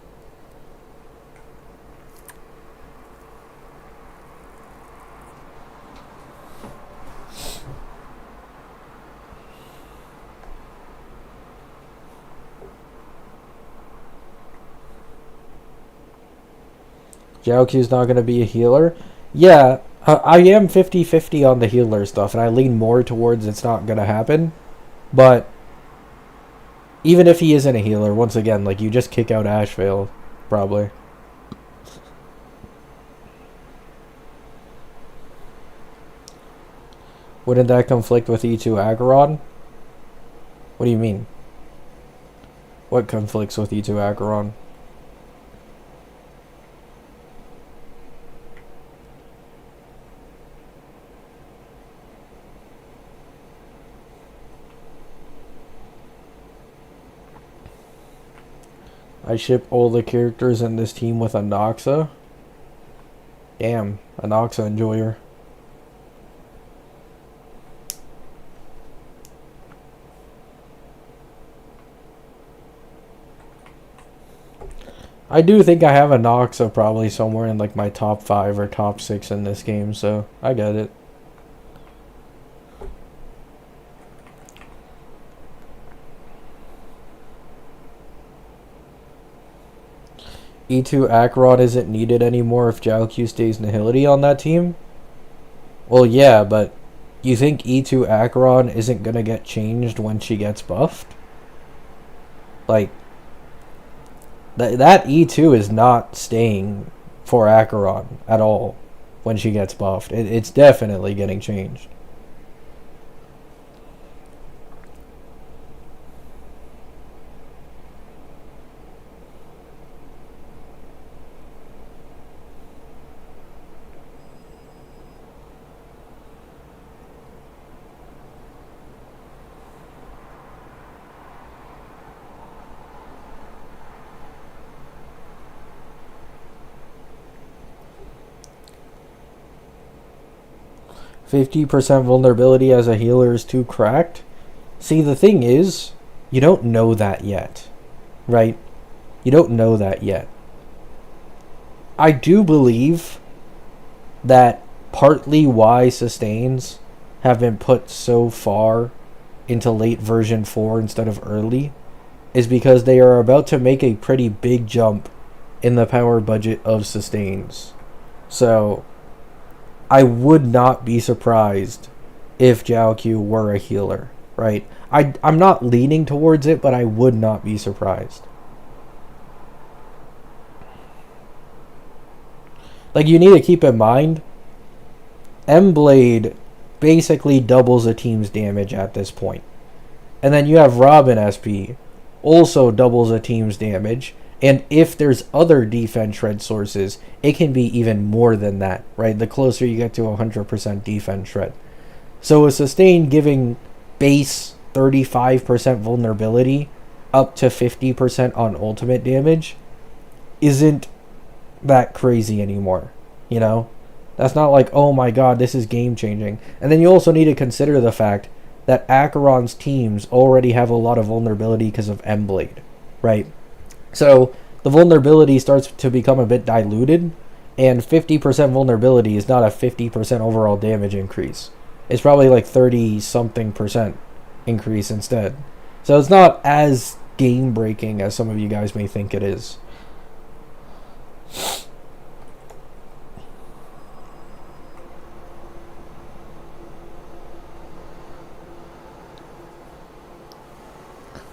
Jiaoqi's not going to be a healer. Yeah, I am 50-50 on the healer stuff, and I lean more towards it's not going to happen. But even if he isn't a healer, once again, like, you just kick out Ashvale, probably. Wouldn't that conflict with E2 Acheron? What do you mean? What conflicts with E2 Acheron? I ship all the characters in this team with a Noxa. Damn, a Noxa enjoyer. I do think I have a Noxa probably somewhere in like my top 5 or top 6 in this game, so I get it. E2 Acheron isn't needed anymore if Jiaoqiu stays Nihility on that team? Well, yeah, but you think E2 Acheron isn't gonna get changed when she gets buffed? Like, that E2 is not staying for Acheron at all when she gets buffed. It's definitely getting changed. %50 vulnerability as a healer is too cracked? See, the thing is, you don't know that yet, right? You don't know that yet. I do believe that partly why sustains have been put so far into late version 4 instead of early is because they are about to make a pretty big jump in the power budget of sustains. So I would not be surprised if Jiaoqiu were a healer, right? I'm not leaning towards it, but I would not be surprised. Like, you need to keep in mind, M-Blade basically doubles a team's damage at this point. And then you have Robin SP, also doubles a team's damage. And if there's other defense shred sources, it can be even more than that, right? The closer you get to 100% defense shred. So a sustain giving base 35% vulnerability up to 50% on ultimate damage isn't that crazy anymore, you know? That's not like, oh my god, this is game changing. And then you also need to consider the fact that Acheron's teams already have a lot of vulnerability because of M-Blade, right? So the vulnerability starts to become a bit diluted, and 50% vulnerability is not a 50% overall damage increase. It's probably like 30-something% increase instead. So it's not as game-breaking as some of you guys may think it is.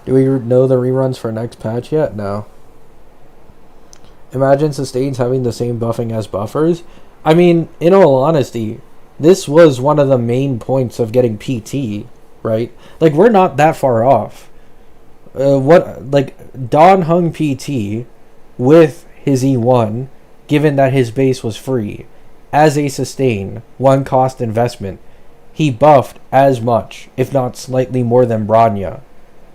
Do we know the reruns for next patch yet? No. Imagine sustains having the same buffing as buffers. I mean, in all honesty, this was one of the main points of getting PT, right? Like, we're not that far off. Don hung PT with his E1, given that his base was free, as a sustain, one cost investment. He buffed as much, if not slightly more than Bronya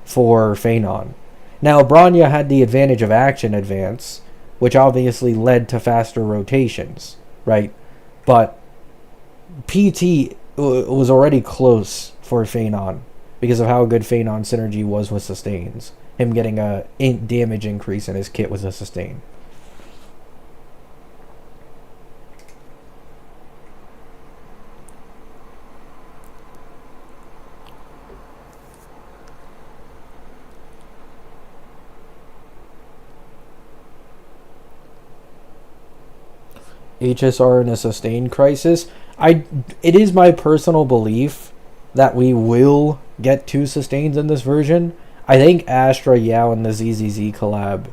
for Phenon. Now, Bronya had the advantage of action advance, which obviously led to faster rotations, right? But PT was already close for Phenon because of how good Phenon synergy was with sustains. Him getting a damage increase in his kit with a sustain. HSR in a sustained crisis. It is my personal belief that we will get 2 sustains in this version. I think Astra Yao and the ZZZ collab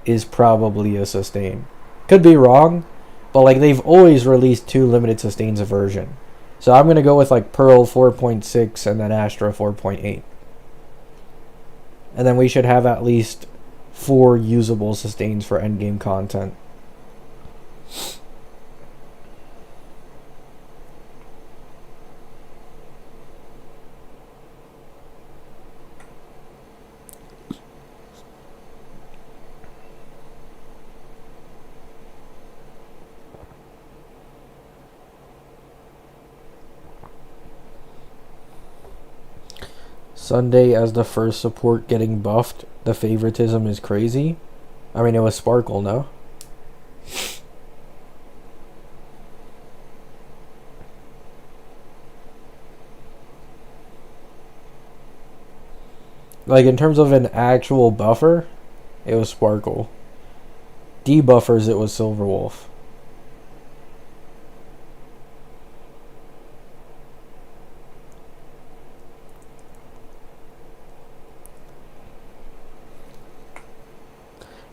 is probably a sustain. Could be wrong, but like they've always released 2 limited sustains a version. So I'm gonna go with like Pearl 4.6 and then Astra 4.8. And then we should have at least 4 usable sustains for endgame content. Sunday as the first support getting buffed. The favoritism is crazy. I mean, it was Sparkle, no? Like, in terms of an actual buffer, it was Sparkle. Debuffers, it was Silverwolf.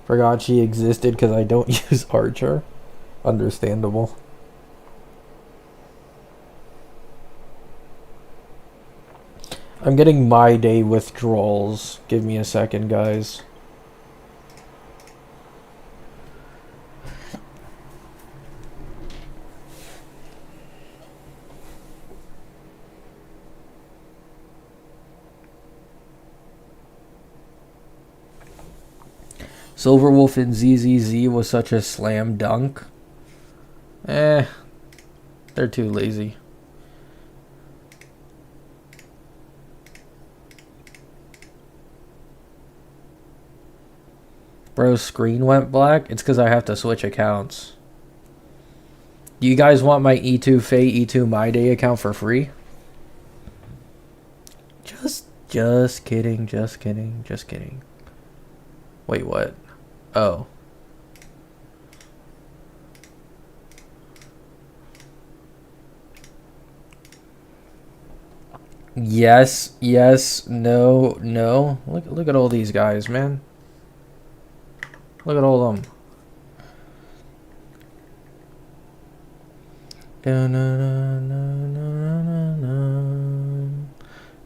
Forgot she existed because I don't use Archer. Understandable. I'm getting mydei withdrawals. Give me a second, guys. Silverwolf and ZZZ was such a slam dunk. They're too lazy. Bro's screen went black. It's because I have to switch accounts. Do you guys want my E2 Faye, E2 mydei account for free? Just kidding, just kidding, just kidding. Wait, what? Oh. Yes, yes, no, no. Look at all these guys, man. Look at all of them. Da, na, na, na, na, na,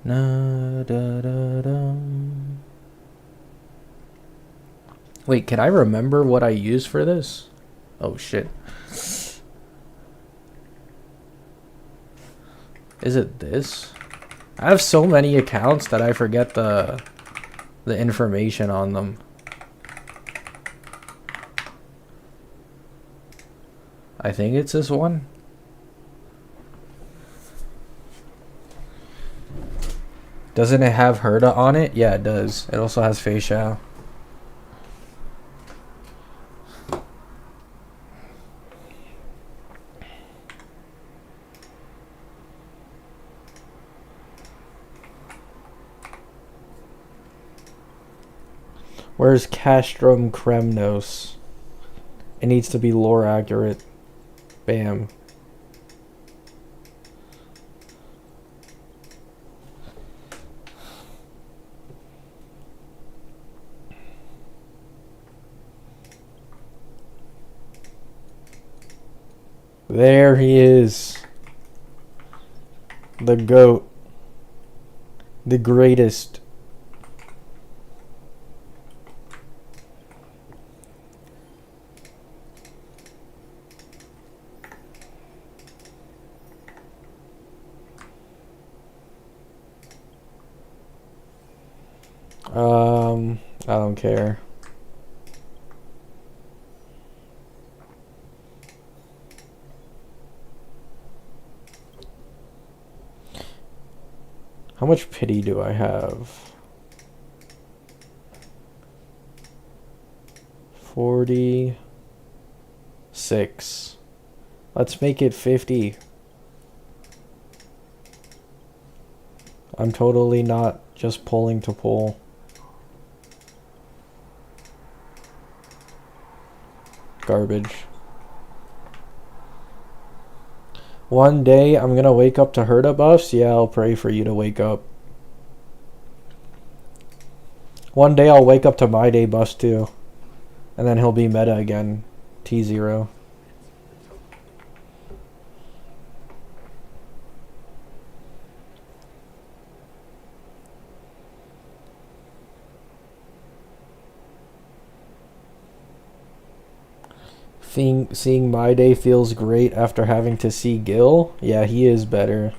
na, da, da, da. Wait, can I remember what I used for this? Oh shit. Is it this? I have so many accounts that I forget the information on them. I think it's this one. Doesn't it have Herda on it? Yeah, it does. It also has Fei Xiao. Where's Castrum Kremnos? It needs to be lore accurate. Bam. There he is. The GOAT. The greatest. I don't care. How much pity do I have? 46. Let's make it 50. I'm totally not just pulling to pull. Garbage. One day I'm gonna wake up to Herda buffs. Yeah, I'll pray for you to wake up. One day I'll wake up to mydei buffs too. And then he'll be meta again. T0. Seeing mydei feels great after having to see Gil. Yeah, he is better.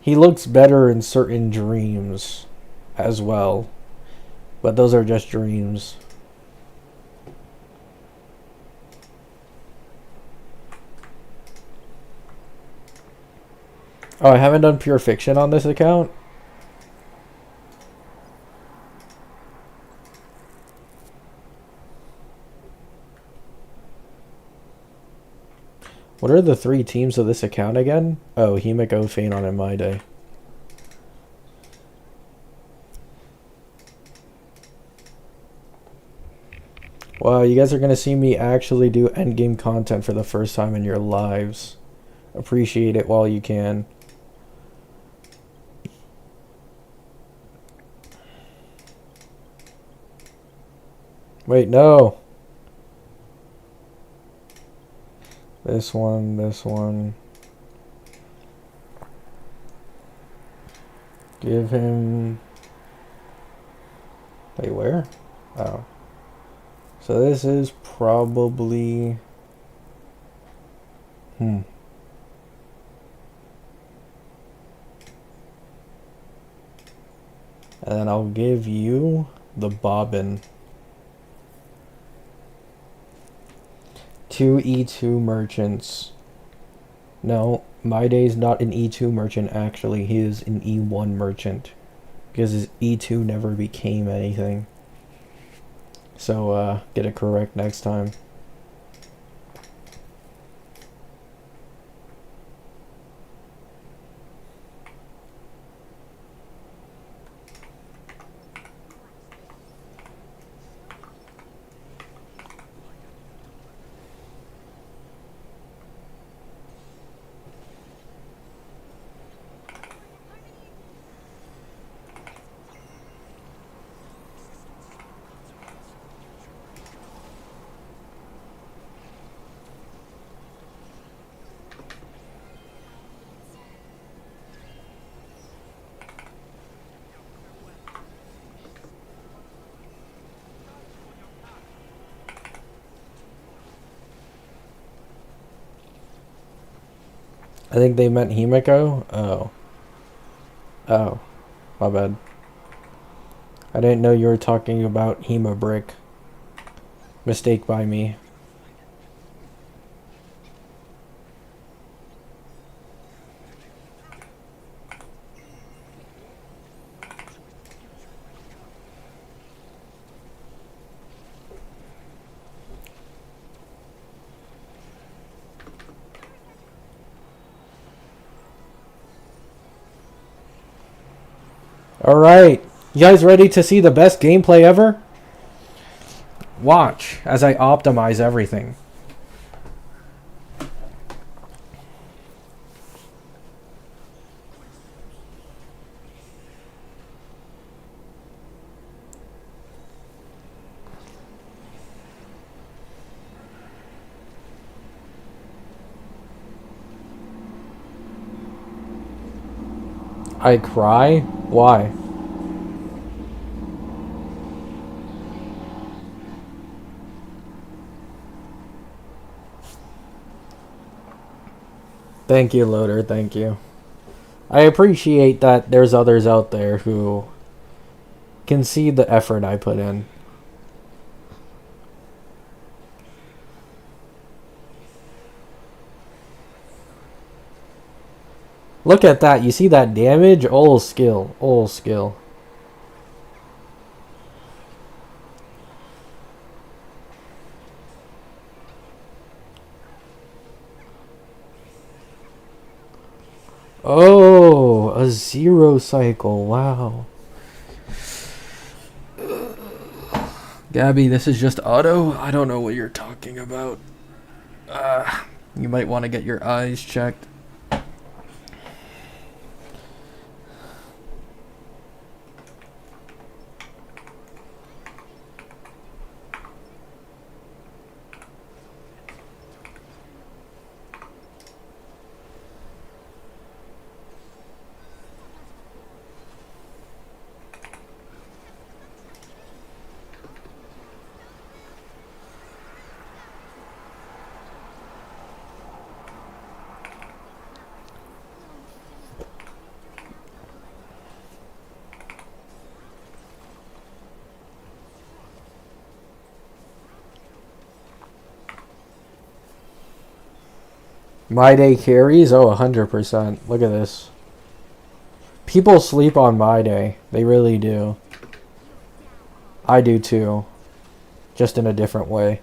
He looks better in certain dreams as well. But those are just dreams. Oh, I haven't done pure fiction on this account? What are the 3 teams of this account again? Oh, Himiko, Phanon, and mydei. Wow, you guys are going to see me actually do endgame content for the first time in your lives. Appreciate it while you can. Wait, no. This one, this one. Give him... Wait, where? Oh. So this is probably... And then I'll give you the bobbin. 2 E2 merchants. No, mydei's not an E2 merchant actually. He is an E1 merchant. Because his E2 never became anything. So, get it correct next time. I think they meant Himiko? Oh. Oh. My bad. I didn't know you were talking about Hema Brick. Mistake by me. Alright, you guys ready to see the best gameplay ever? Watch as I optimize everything. I cry? Why? Thank you, Loader, thank you. I appreciate that there's others out there who can see the effort I put in. Look at that, you see that damage? All skill, all skill. Oh, a 0 cycle, wow. Gabby, this is just auto? I don't know what you're talking talking about. You might want to get your eyes checked. mydei carries? Oh, 100%. Look at this. People sleep on mydei. They really do. I do too. Just in a different way.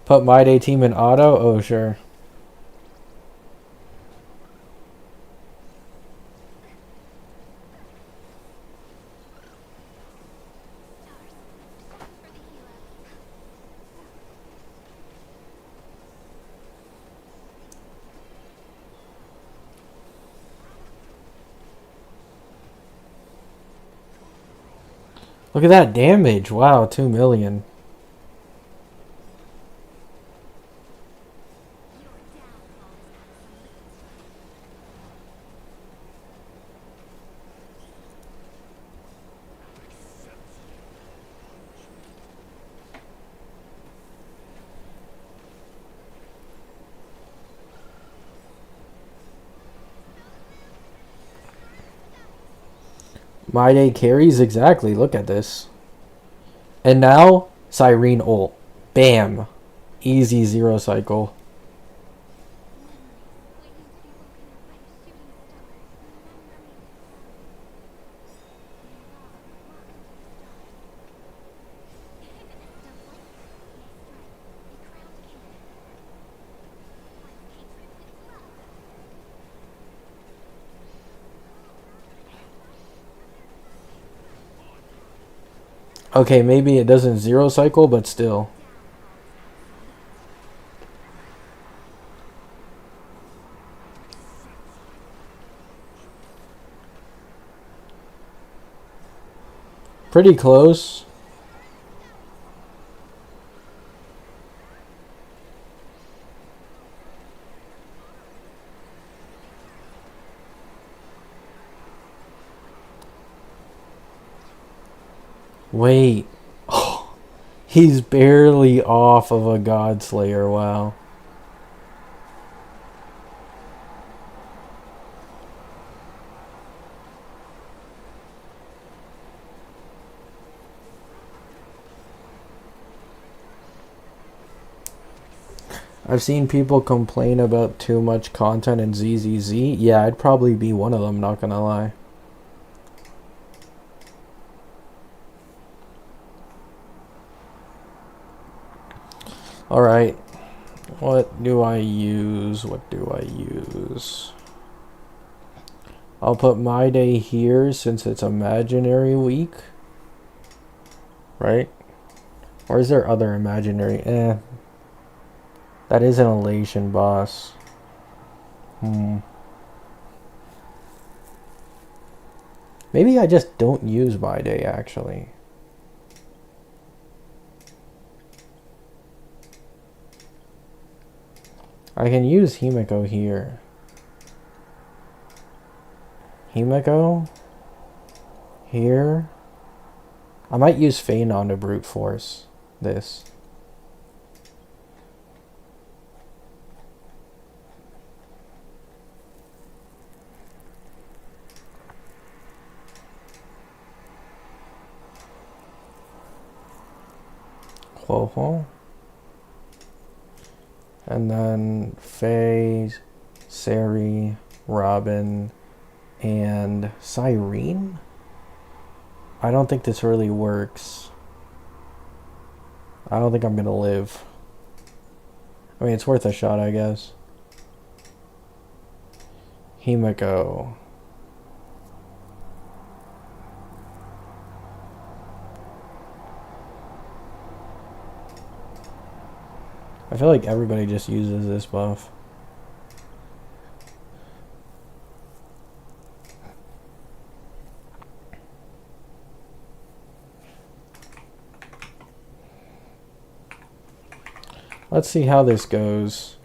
Put mydei team in auto? Oh, sure. Look at that damage. Wow, 2 million. mydei carries? Exactly. Look at this. And now, Siren ult. Bam. Easy 0 cycle. Okay, maybe it doesn't 0 cycle, but still. Pretty close. Wait. Oh, he's barely off of a Godslayer. Wow. I've seen people complain about too much content in ZZZ. Yeah, I'd probably be one of them, not gonna lie. Alright. What do I use? What do I use? I'll put mydei here since it's imaginary week. Right? Or is there other imaginary? That is an elation boss. Maybe I just don't use mydei actually. I can use Himiko here. Himiko? Here? I might use Phanon to brute force this. Ho. And then Faye, Sari, Robin, and Cyrene? I don't think this really works. I don't think I'm gonna live. I mean, it's worth a shot, I guess. Himiko. I feel like everybody just uses this buff. Let's see how this goes.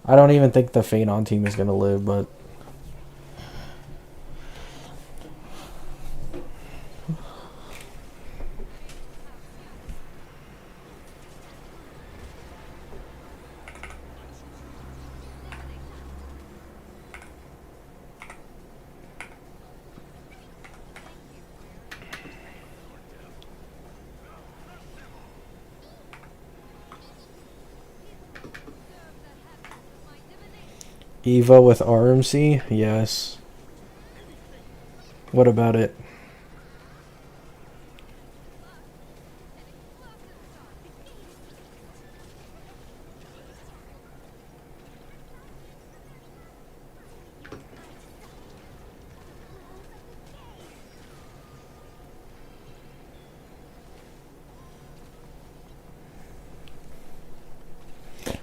I don't even think the Phanon team is going to live, but... Eva with RMC? Yes. What about it?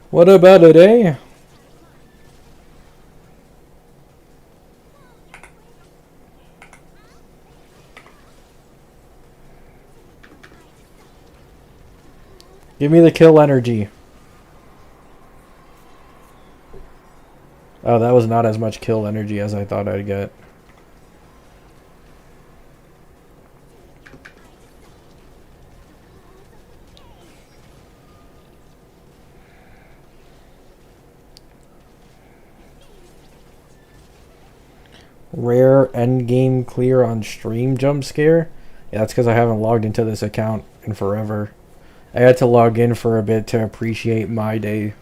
What about it, eh? Give me the kill energy. Oh, that was not as much kill energy as I thought I'd get. Rare endgame clear on stream jump scare? Yeah, that's because I haven't logged into this account in forever. I had to log in for a bit to appreciate mydei.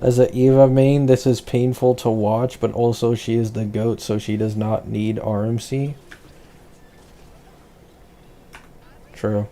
As a Eva main, this is painful to watch, but also she is the GOAT, so she does not need RMC. True.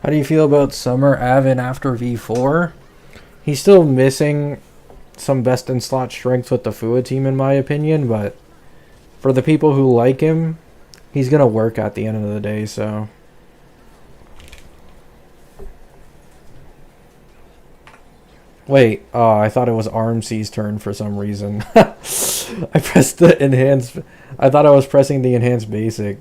How do you feel about Summer Avin after V4? He's still missing some best in slot strength with the Fua team in my opinion, but for the people who like him, he's going to work at the end of the day, so... Wait, I thought it was RMC's turn for some reason. I pressed the enhanced... I thought I was pressing the enhanced basic.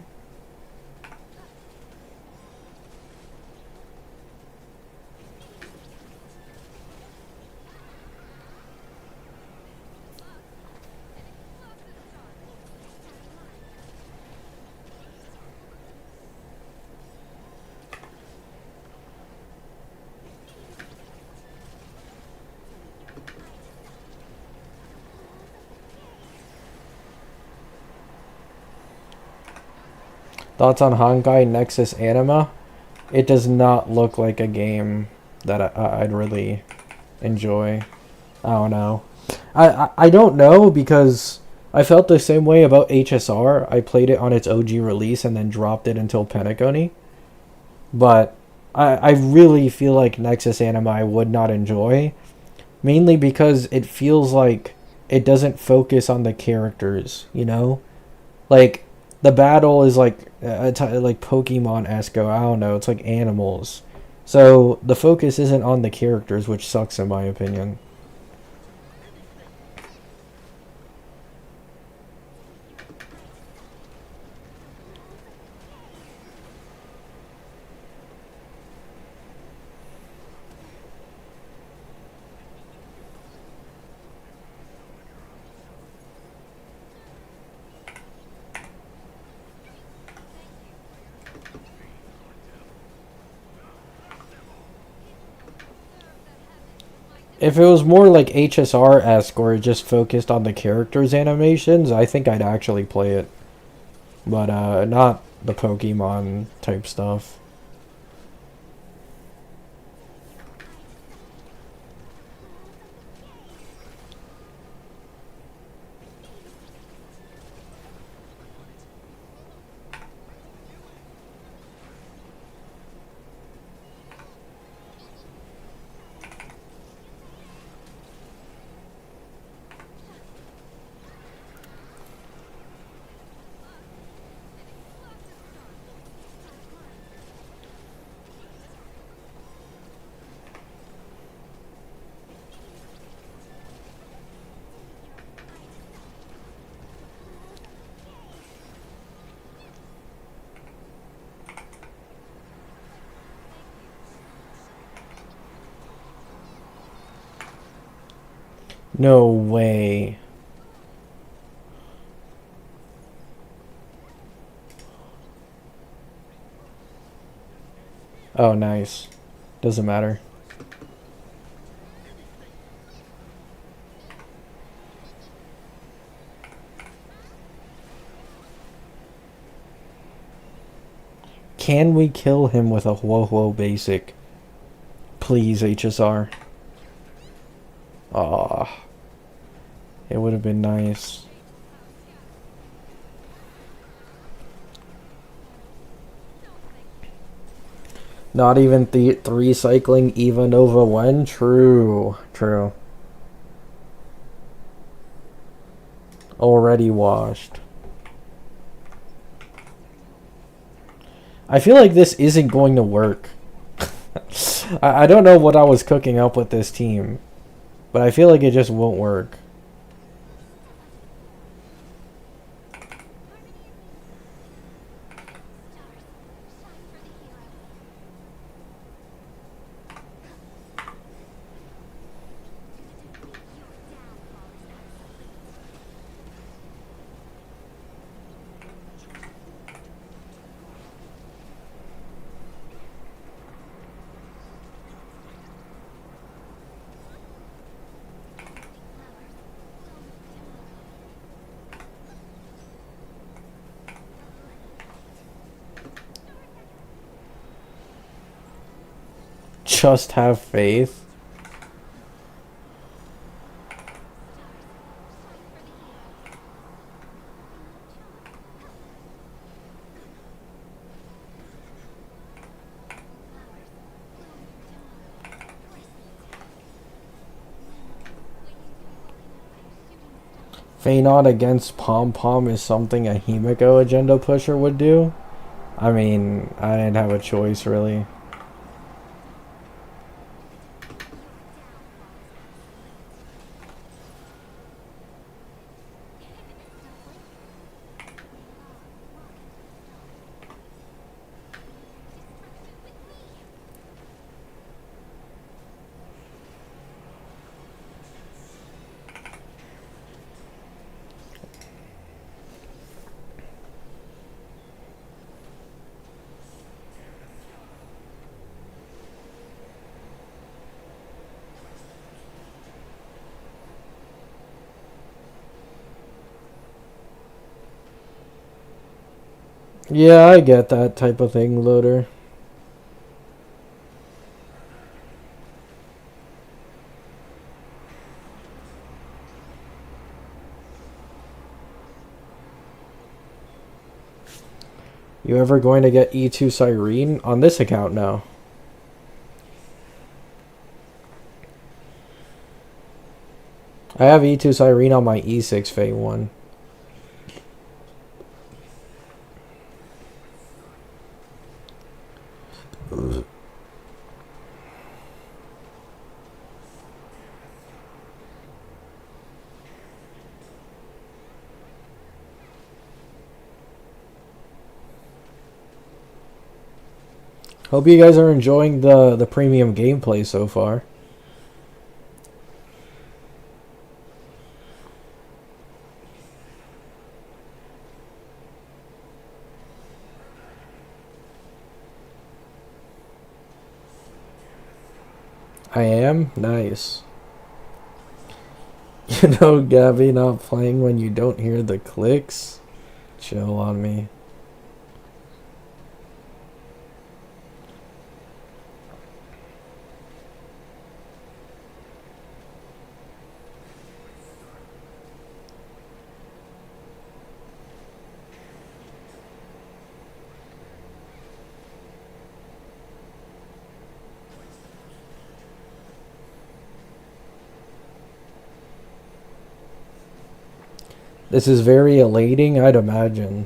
Thoughts on Honkai Nexus Anima? It does not look like a game that I'd really enjoy. I don't know. I don't know because I felt the same way about HSR. I played it on its OG release and then dropped it until Pentaconi. But I really feel like Nexus Anima I would not enjoy. Mainly because it feels like it doesn't focus on the characters, you know? Like the battle is like like Pokemon-esque. I don't know. It's like animals. So the focus isn't on the characters, which sucks in my opinion. If it was more like HSR-esque or it just focused on the characters' animations, I think I'd actually play it. But not the Pokemon type stuff. No way. Oh, nice. Doesn't matter. Can we kill him with a Whoa basic? Please, HSR. Ah, it would have been nice. Not even three cycling Eva Nova when? True. True. Already washed. I feel like this isn't going to work. I don't know what I was cooking up with this team, but I feel like it just won't work. Just have faith. Feynod against Pom Pom is something a Himiko agenda pusher would do. I mean, I didn't have a choice really. Yeah, I get that type of thing, Loader. You ever going to get E2 Cyrene? On this account, no. I have E2 Cyrene on my E6 Fate 1. Hope you guys are enjoying the premium gameplay so far. I am? Nice. You know, Gabby, not playing when you don't hear the clicks? Chill on me. This is very elating, I'd imagine.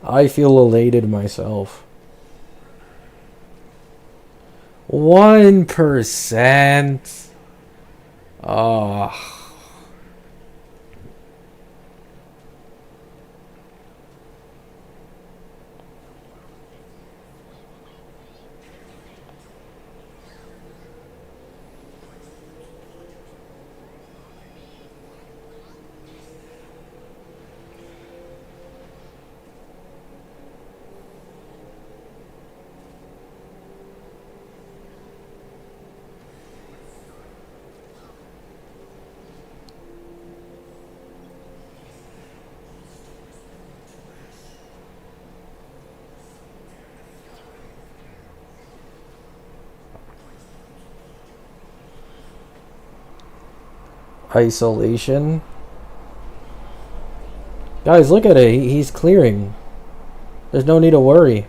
I feel elated myself. 1%. Ah. Isolation. Guys, look at it. He's clearing. There's no need to worry.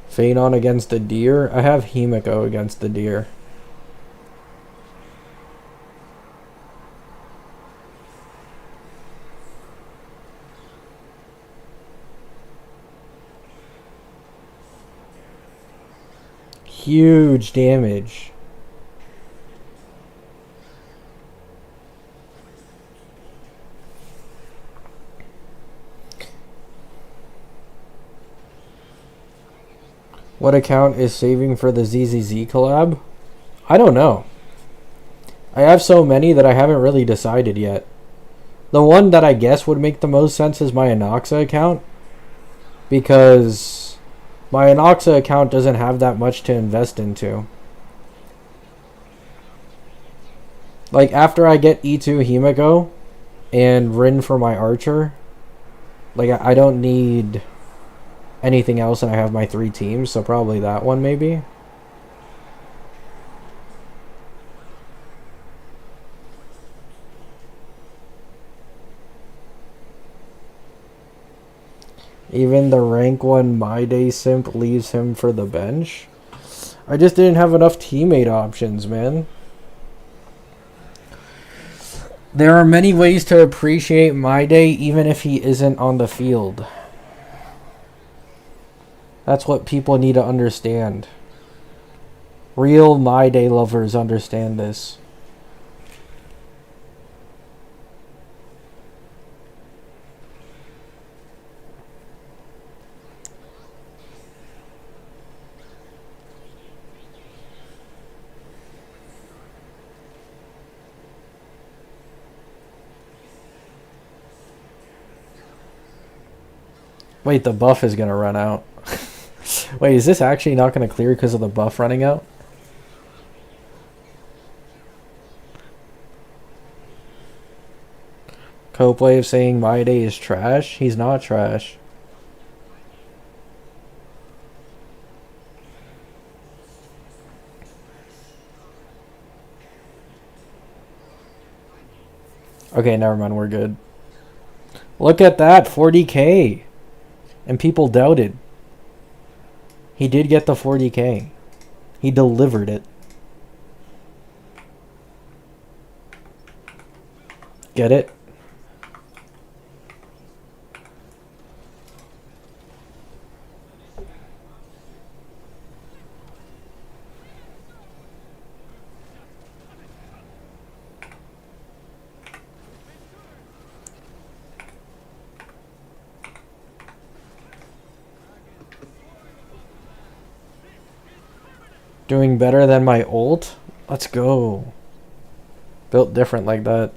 Phanon against the deer. I have Himiko against the deer. Huge damage. What account is saving for the ZZZ collab? I don't know. I have so many that I haven't really decided yet. The one that I guess would make the most sense is my Anoxa account, because my Anoxa account doesn't have that much to invest into. Like, after I get E2 Himiko and Rin for my Archer, like, I don't need anything else, and I have my 3 teams, so probably that one maybe. Even the rank 1 mydei simp leaves him for the bench. I just didn't have enough teammate options, man. There are many ways to appreciate mydei even if he isn't on the field. That's what people need to understand. Real mydei lovers understand this. Wait, the buff is gonna run out. Wait, is this actually not gonna clear because of the buff running out? Coplay of saying mydei is trash? He's not trash. Okay, never mind. We're good. Look at that, 40K. And people doubted. He did get the 40K. He delivered it. Get it? Doing better than my ult? Let's go. Built different like that.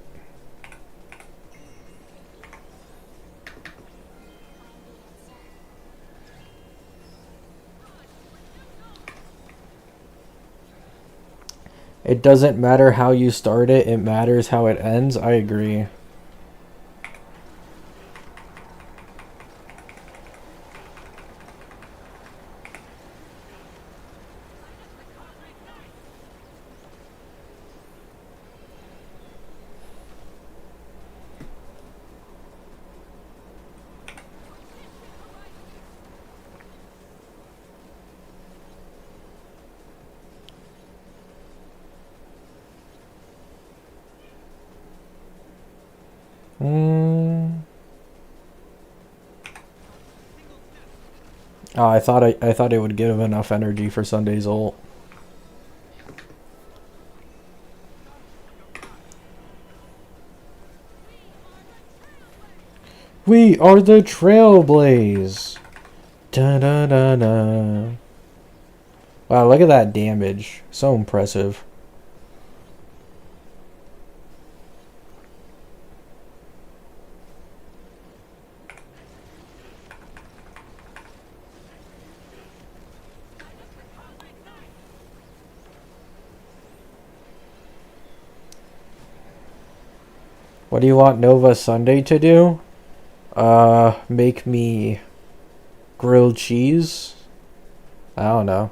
It doesn't matter how you start it, it matters how it ends. I agree. Oh, I thought it would give enough energy for Sunday's ult. We are the Trailblaze. Da da da da. Wow, look at that damage. So impressive. What do you want Nova Sunday to do? Make me grilled cheese? I don't know.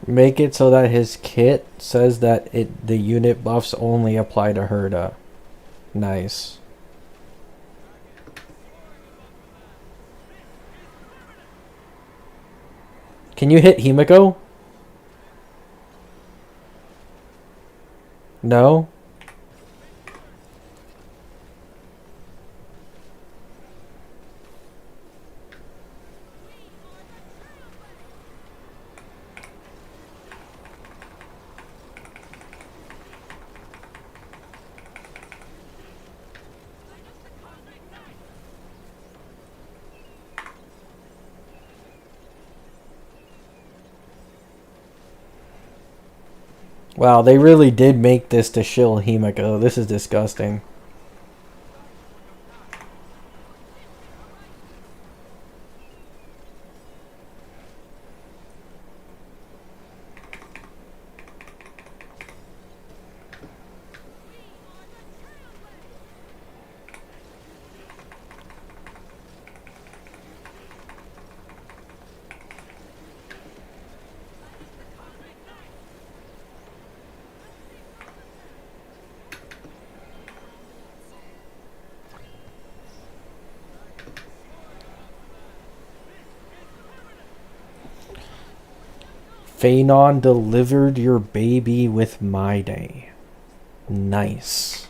Make it so that his kit says that the unit buffs only apply to Herda. Nice. Can you hit Himiko? No? Wow, they really did make this to shill Himiko. This is disgusting. Phanon delivered your baby with mydei. Nice.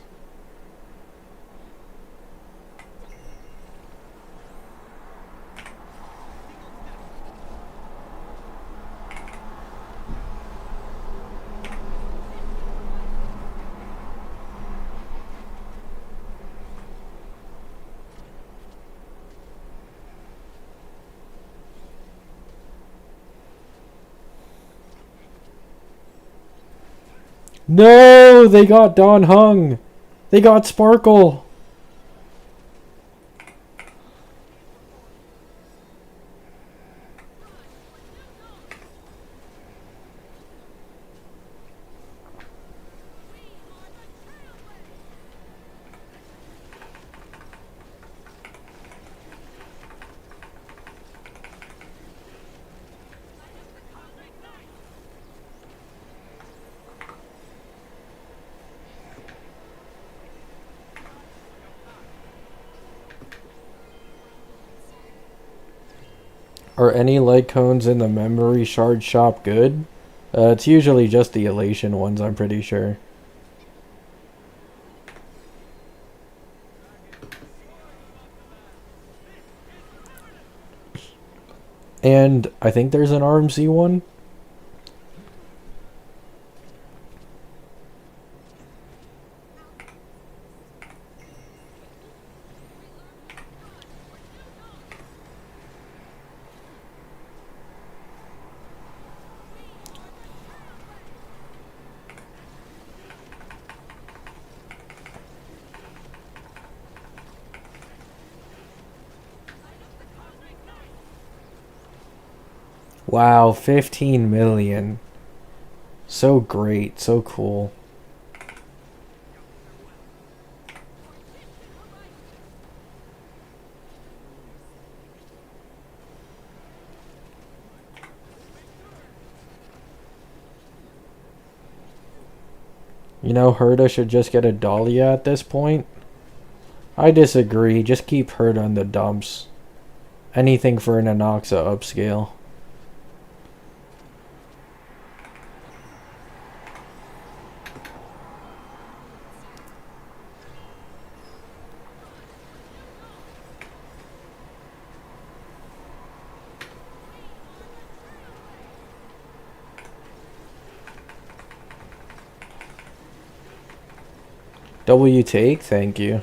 No, they got Don Hung. They got Sparkle. Are any light cones in the memory shard shop good? It's usually just the elation ones, I'm pretty sure. And I think there's an RMC one. Wow, 15 million. So great, so cool. You know, Herda should just get a Dahlia at this point. I disagree. Just keep Herda on the dumps. Anything for an Anoxa upscale. W take? Thank you.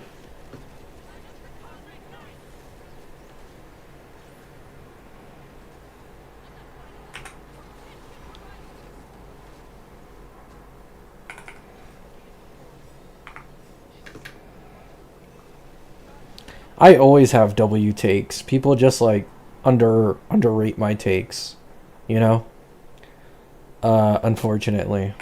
I always have W takes. People just like underrate my takes, you know? Unfortunately.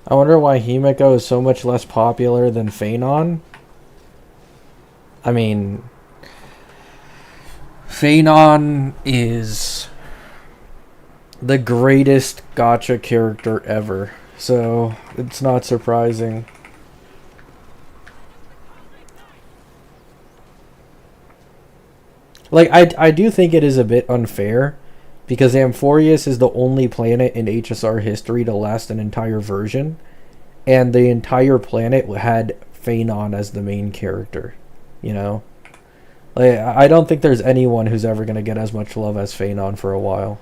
I wonder why Himeko is so much less popular than Phanon. I mean, Phanon is the greatest gacha character ever, so it's not surprising. Like, I do think it is a bit unfair, because Amphorius is the only planet in HSR history to last an entire version, and the entire planet had Phanon as the main character, you know? Like, I don't think there's anyone who's ever going to get as much love as Phanon for a while.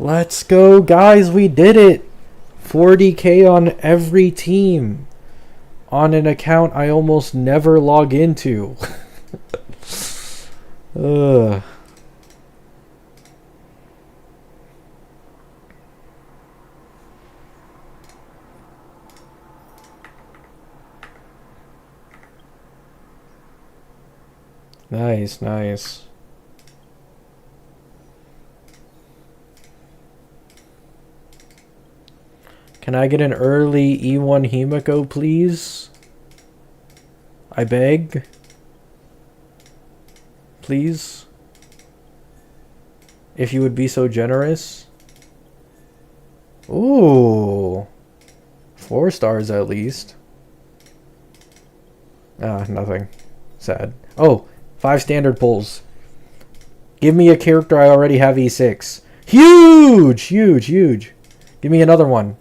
Let's go, guys. We did it. 40k on every team. On an account I almost never log into. Ugh. Nice, nice. Can I get an early E1 Himiko, please? I beg. Please? If you would be so generous. Ooh. 4 stars at least. Ah, nothing. Sad. Oh, 5 standard pulls. Give me a character I already have E6. Huge! Huge, huge. Give me another one.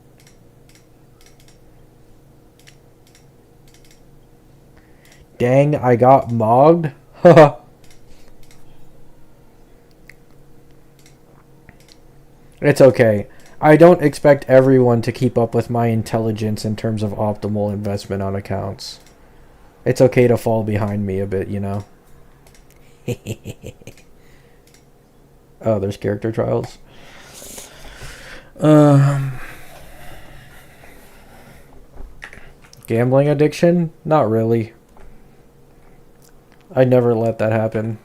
Dang, I got mogged. Haha. It's okay. I don't expect everyone to keep up with my intelligence in terms of optimal investment on accounts. It's okay to fall behind me a bit, you know? Oh, there's character trials. Gambling addiction? Not really. I never let that happen.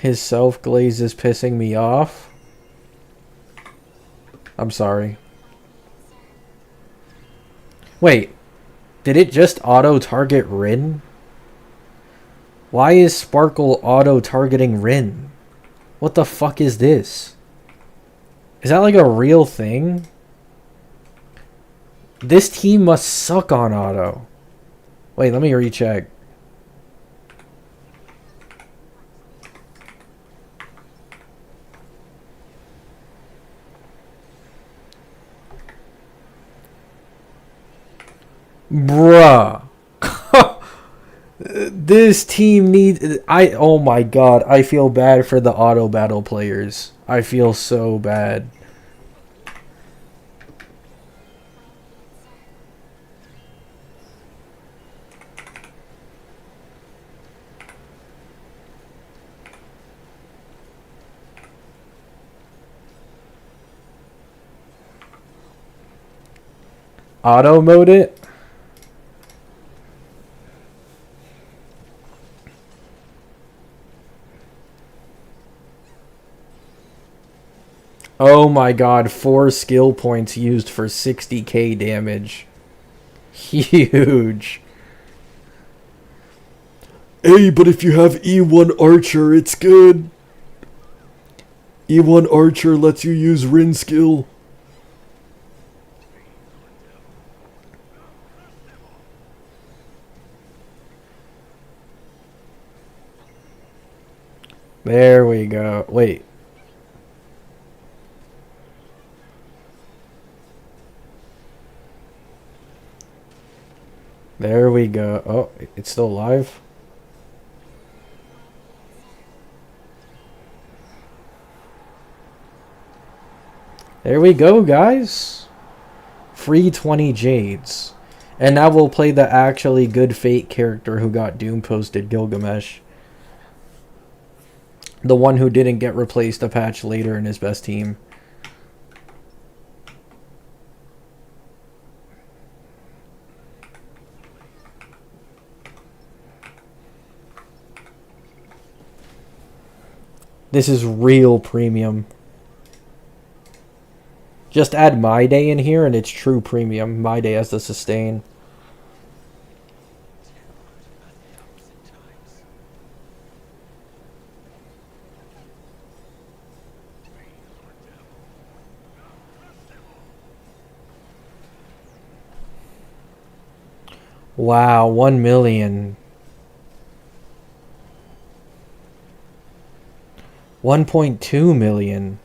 His self-glaze is pissing me off. I'm sorry. Wait. Did it just auto-target Rin? Why is Sparkle auto-targeting Rin? What the fuck is this? Is that like a real thing? This team must suck on auto. Wait, let me recheck. Bruh. This team needs... Oh my god. I feel bad for the auto battle players. I feel so bad. Auto mode it? Oh my god, 4 skill points used for 60k damage. Huge. Hey, but if you have E1 Archer, it's good. E1 Archer lets you use Rin skill. There we go. Wait. There we go. Oh, it's still live? There we go, guys. Free 20 Jades. And now we'll play the actually good Fate character who got Doom posted, Gilgamesh. The one who didn't get replaced a patch later in his best team. This is real premium. Just add mydei in here and it's true premium. Mydei has the sustain. Wow, 1 million. 1.2 million.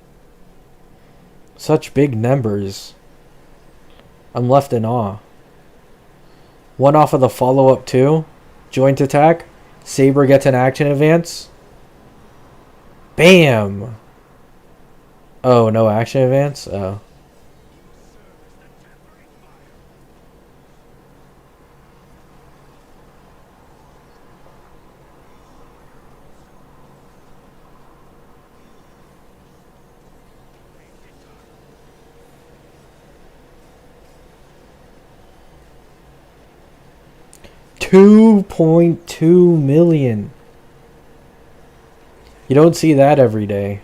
Such big numbers. I'm left in awe. One off of the follow-up too. Joint attack. Saber gets an action advance. Bam! Oh, no action advance? Oh. 2.2 million. You don't see that every day.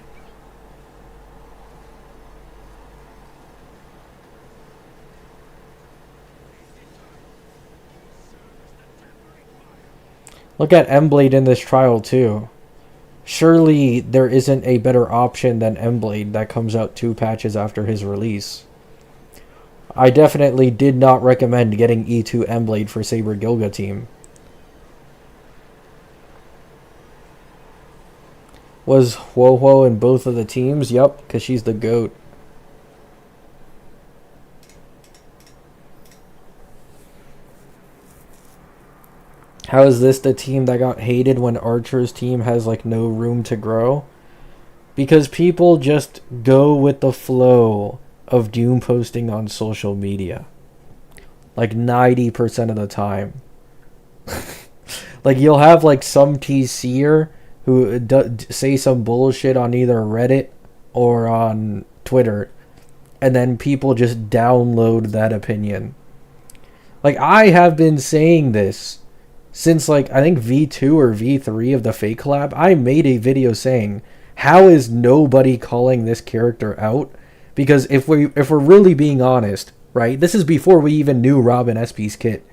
Look at M-Blade in this trial too. Surely there isn't a better option than M-Blade that comes out 2 patches after his release. I definitely did not recommend getting E2 M-Blade for Saber Gilga team. Was Huohuo in both of the teams? Yup, because she's the GOAT. How is this the team that got hated when Archer's team has like no room to grow? Because people just go with the flow of Doom posting on social media. Like 90% of the time. Like you'll have like some TCer who say some bullshit on either Reddit or on Twitter, and then people just download that opinion. Like I have been saying this since like I think V2 or V3 of the Fake Collab. I made a video saying, how is nobody calling this character out? Because if we're really being honest, right? This is before we even knew Robin SP's kit.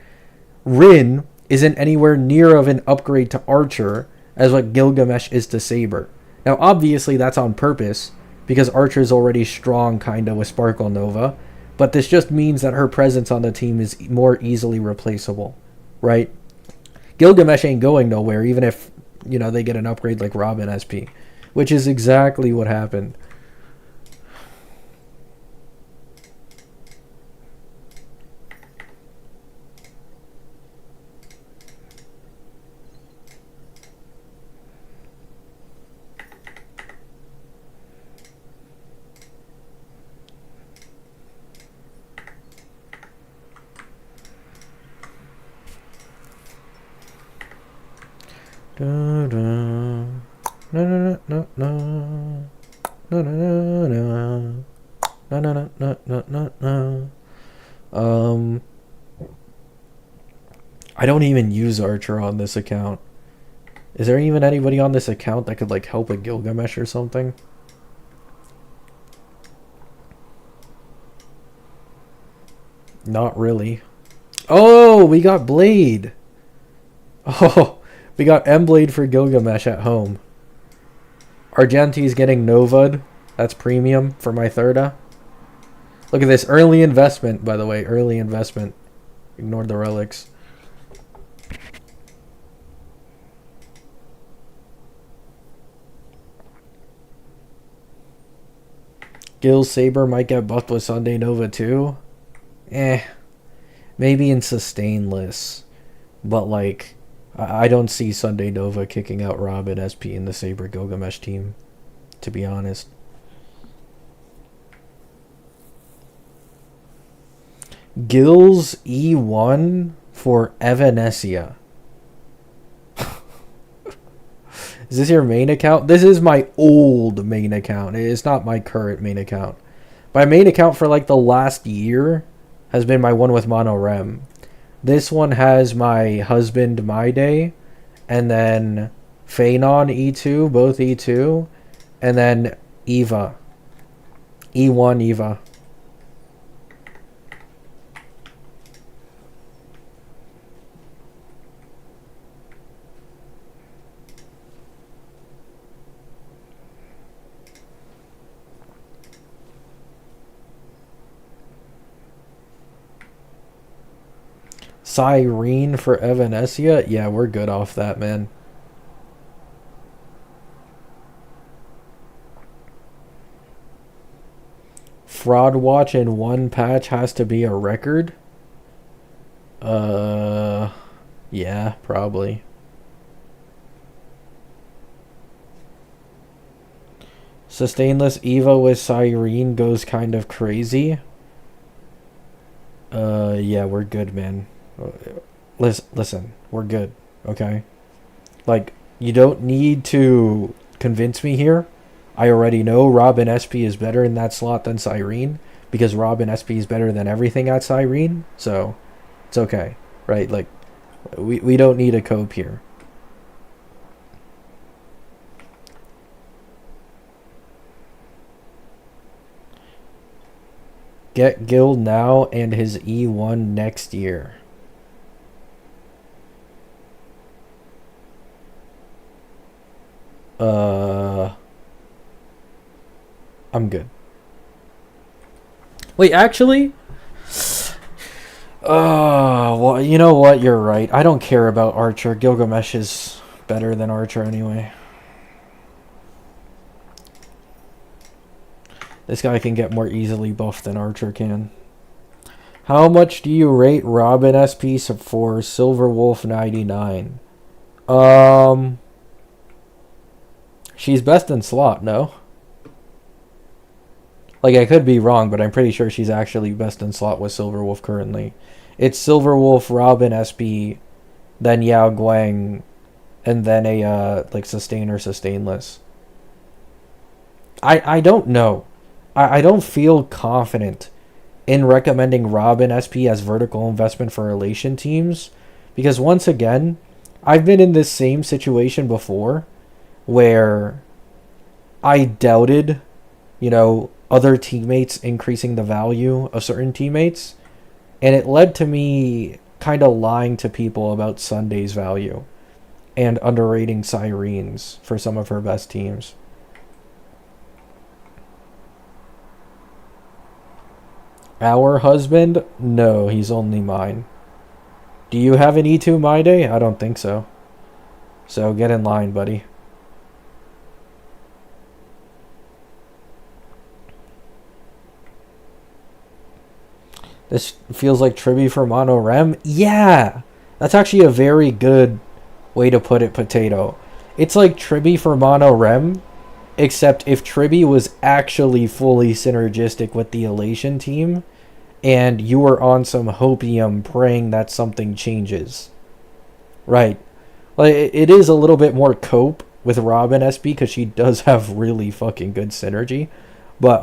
Rin isn't anywhere near of an upgrade to Archer as what Gilgamesh is to Saber. Now obviously that's on purpose because Archer's already strong kinda with Sparkle Nova, but this just means that her presence on the team is more easily replaceable, right? Gilgamesh ain't going nowhere even if, you know, they get an upgrade like Robin SP, which is exactly what happened. I don't even use Archer on this account. Is there even anybody on this account that could like help with Gilgamesh or something? Not really. Oh, we got Blade. Oh, we got M-Blade for Gilgamesh at home. Argenti's getting Nova'd. That's premium for my Thirda. Look at this. Early investment, by the way. Early investment. Ignore the relics. Gil Saber might get buffed with Sunday Nova too. Maybe in sustainless. But like, I don't see Sunday Nova kicking out Robin SP in the Saber Gilgamesh team, to be honest. Gil's E1 for Evanesia. Is this your main account? This is my old main account. It's not my current main account. My main account for like the last year has been my one with Monorem. This one has my husband mydei, and then Phanon E2, both E2, and then Eva. E1 Eva. Cyrene for Evanesia? Yeah, we're good off that, man. Fraud Watch in one patch has to be a record? Yeah, probably. Sustainless Eva with Cyrene goes kind of crazy. Yeah, we're good, man. Listen, we're good, okay? Like, you don't need to convince me here. I already know Robin SP is better in that slot than Cyrene, because Robin SP is better than everything at Cyrene, so it's okay, right? Like, We don't need a cope here. Get guild now and his E1 next year. I'm good. Wait, actually, well, you know what? You're right. I don't care about Archer. Gilgamesh is better than Archer anyway. This guy can get more easily buffed than Archer can. How much do you rate Robin SP for Silver Wolf 99? She's best in slot, no? Like, I could be wrong, but I'm pretty sure she's actually best in slot with Silver Wolf currently. It's Silver Wolf, Robin SP, then Yao Guang, and then a, like, sustain or sustainless. I don't know. I don't feel confident in recommending Robin SP as vertical investment for relation teams, because once again, I've been in this same situation before where I doubted, you know, other teammates increasing the value of certain teammates, and it led to me kind of lying to people about Sunday's value and underrating Syrene's for some of her best teams. Our husband? No, he's only mine. Do you have an E2 mydei? I don't think so. So get in line, buddy. This feels like Tribby for Mono Rem? Yeah! That's actually a very good way to put it, Potato. It's like Tribby for Mono Rem, except if Tribby was actually fully synergistic with the Elation team, and you were on some hopium praying that something changes. Right. Like, it is a little bit more cope with Robin SP, because she does have really fucking good synergy. But,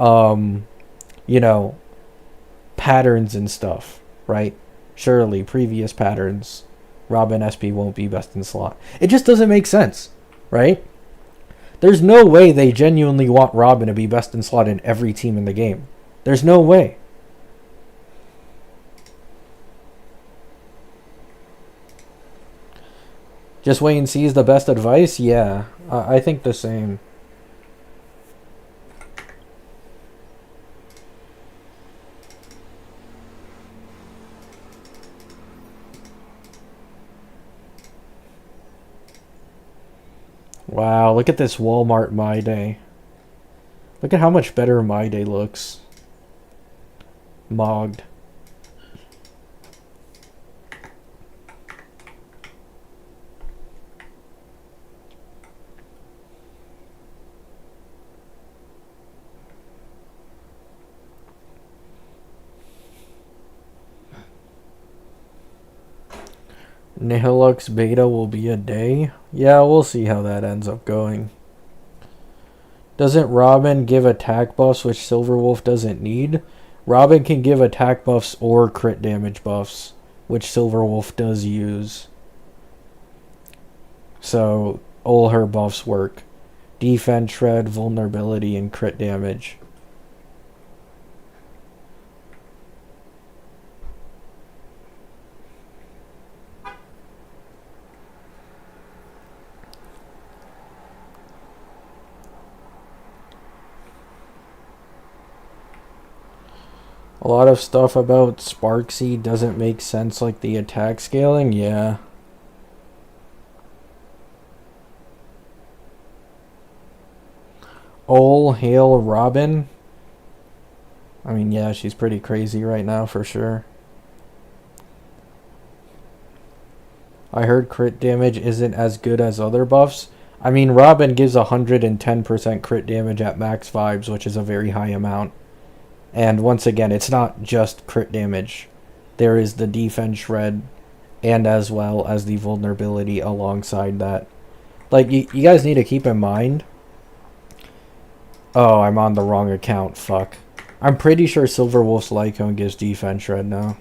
you know, patterns and stuff, right? Surely, previous patterns, Robin SP won't be best in slot. It just doesn't make sense, right? There's no way they genuinely want Robin to be best in slot in every team in the game. There's no way. Just wait and see is the best advice? Yeah, I think the same. Wow, look at this Walmart mydei. Look at how much better mydei looks. Mogged. Nihilux beta will be a day? Yeah, we'll see how that ends up going. Doesn't Robin give attack buffs which Silverwolf doesn't need? Robin can give attack buffs or crit damage buffs, which Silverwolf does use. So, all her buffs work. Defense, shred, vulnerability, and crit damage. A lot of stuff about Sparksy doesn't make sense, like the attack scaling, yeah. All hail Robin. I mean, yeah, she's pretty crazy right now for sure. I heard crit damage isn't as good as other buffs. I mean, Robin gives 110% crit damage at max vibes, which is a very high amount. And once again, it's not just crit damage. There is the defense shred, and as well as the vulnerability alongside that. Like, you guys need to keep in mind... Oh, I'm on the wrong account, fuck. I'm pretty sure Silverwolf's Lycone gives defense shred now.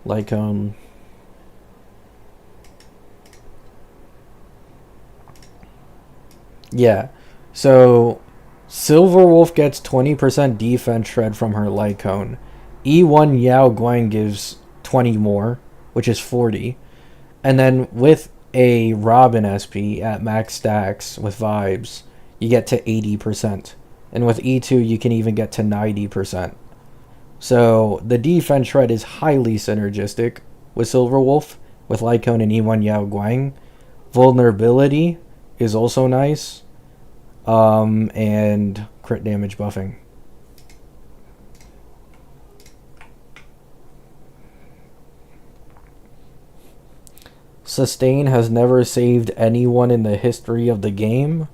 Lycone... Yeah. So Silverwolf gets 20% defense shred from her light cone. E1 Yao Guang gives 20 more, which is 40. And then with a Robin SP at max stacks with vibes, you get to 80%. And with E2, you can even get to 90%. So the defense shred is highly synergistic with Silverwolf, with Lycone and E1 Yao Guang. Vulnerability is also nice. And crit damage buffing. Sustain has never saved anyone in the history of the game.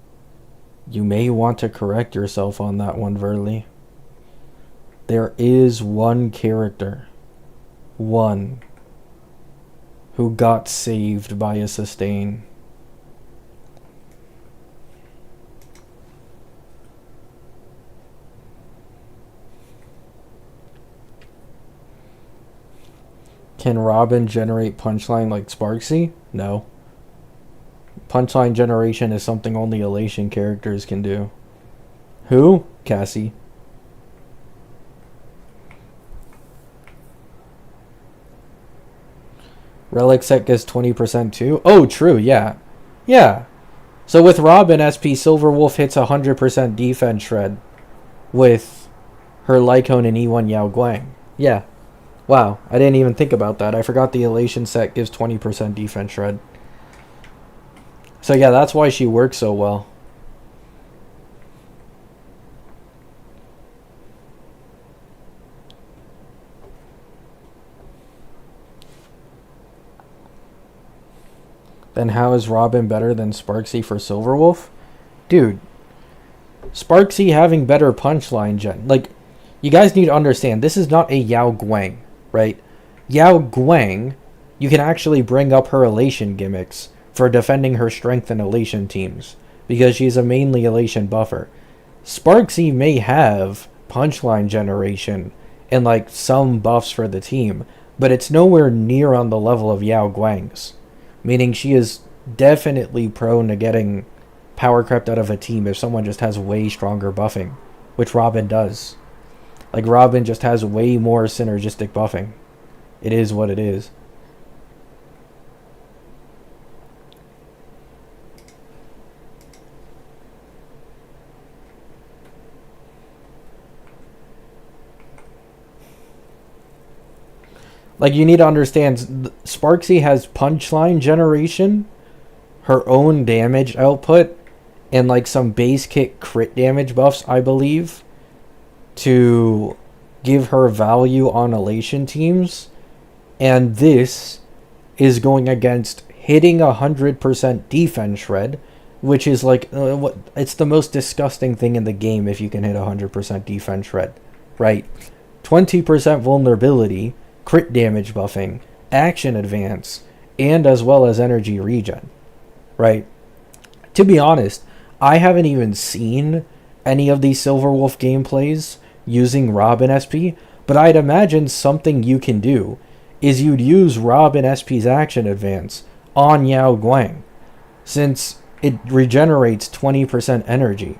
You may want to correct yourself on that one, Verly. There is one character, one, who got saved by a sustain. Can Robin generate punchline like Sparksy? No. Punchline generation is something only Elation characters can do. Who? Cassie. Relic set gets 20% too? Oh, true, yeah. Yeah. So with Robin, SP Silverwolf hits 100% defense shred with her Lycone and E1 Yao Guang. Yeah. Wow, I didn't even think about that. I forgot the Elation set gives 20% defense shred. So yeah, that's why she works so well. Then how is Robin better than Sparksy for Silverwolf? Dude, Sparksy having better punchline gen. Like, you guys need to understand, this is not a Yao Guang, right? Yao Guang, you can actually bring up her Elation gimmicks for defending her strength and Elation teams, because she's a mainly Elation buffer. Sparksy may have punchline generation and like some buffs for the team, but it's nowhere near on the level of Yao Guang's. Meaning she is definitely prone to getting power crept out of a team if someone just has way stronger buffing, which Robin does. Like, Robin just has way more synergistic buffing. It is what it is. Like, you need to understand, Sparksy has punchline generation, her own damage output, and like some base kick crit damage buffs, I believe, to give her value on Elation teams. And this is going against hitting 100% defense shred, which is like, it's the most disgusting thing in the game if you can hit 100% defense shred, right? 20% vulnerability, crit damage buffing, action advance, and as well as energy regen, right? To be honest, I haven't even seen any of these Silverwolf gameplays using Robin SP, but I'd imagine something you can do is you'd use Robin SP's action advance on Yao Guang, since it regenerates 20% energy.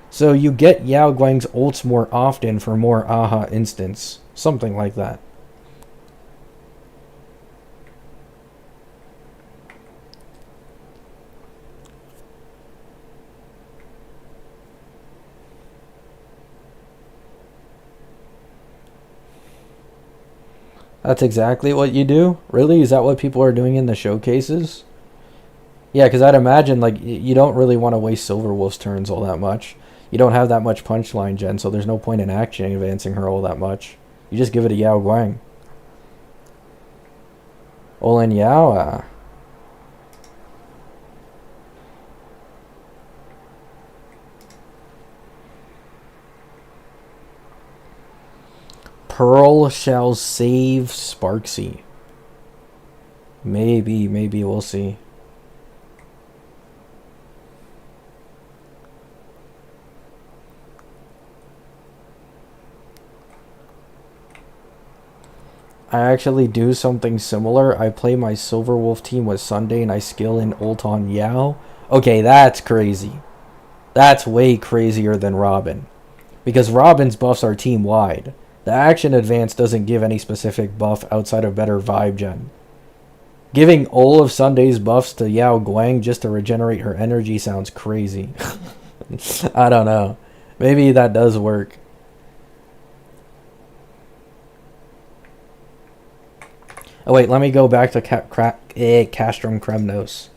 So you get Yao Guang's ults more often for more AHA instance, something like that. That's exactly what you do? Really? Is that what people are doing in the showcases? Yeah, because I'd imagine, like, you don't really want to waste Silverwolf's turns all that much. You don't have that much punchline gen, so there's no point in action advancing her all that much. You just give it a Yao Guang. Olan Yao. Pearl shall save Sparksy. Maybe we'll see. I actually do something similar. I play my Silverwolf team with Sunday and I skill in ult on Yao. Okay, that's crazy. That's way crazier than Robin. Because Robin's buffs are team wide. The action advance doesn't give any specific buff outside of better vibe gen. Giving all of Sunday's buffs to Yao Guang just to regenerate her energy sounds crazy. I don't know. Maybe that does work. Oh wait, let me go back to Castrum Kremnos.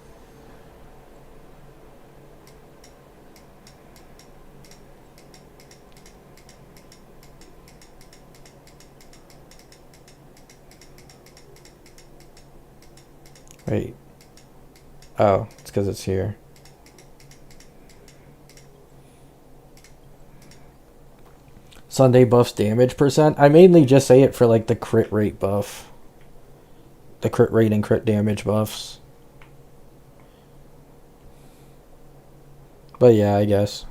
Wait. Oh, it's because it's here. Sunday buffs damage percent. I mainly just say it for like the crit rate buff. The crit rate and crit damage buffs. But yeah, I guess.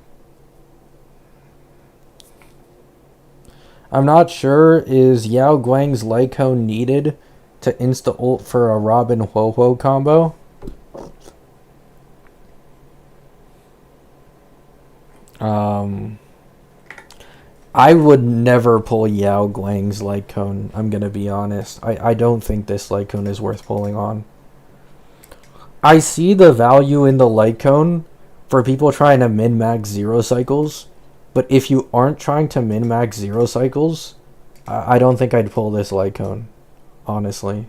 I'm not sure, is Yao Guang's Lycone needed to insta-ult for a Robin Ho-Ho combo? I would never pull Yao Guang's Lycone, I'm gonna be honest. I don't think this Lycone is worth pulling on. I see the value in the Lycone for people trying to min-max 0 cycles, but if you aren't trying to min-max 0 cycles, I don't think I'd pull this Lycone, honestly.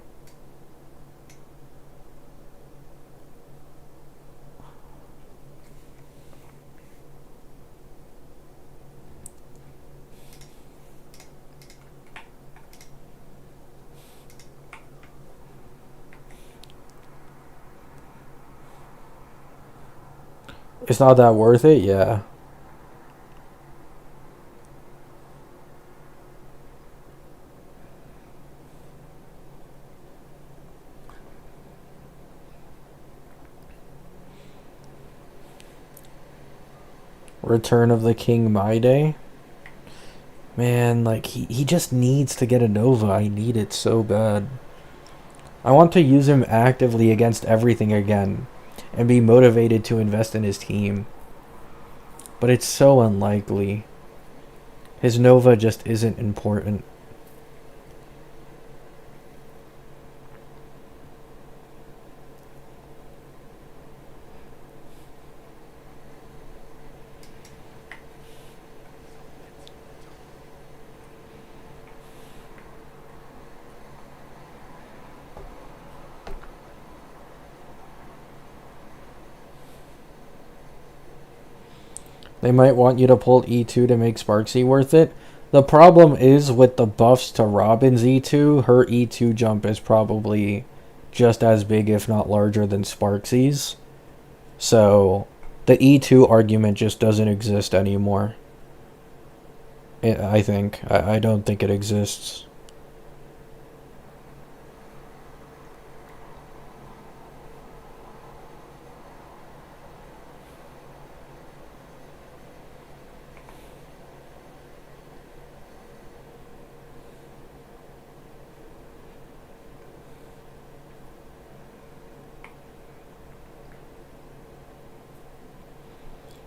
It's not that worth it, yeah. Return of the King mydei. Man, like, he just needs to get a Nova. I need it so bad. I want to use him actively against everything again, and be motivated to invest in his team. But it's so unlikely. His Nova just isn't important. They might want you to pull E2 to make Sparksy worth it. The problem is with the buffs to Robin's E2, her E2 jump is probably just as big, if not larger, than Sparksy's. So the E2 argument just doesn't exist anymore. I think. I don't think it exists.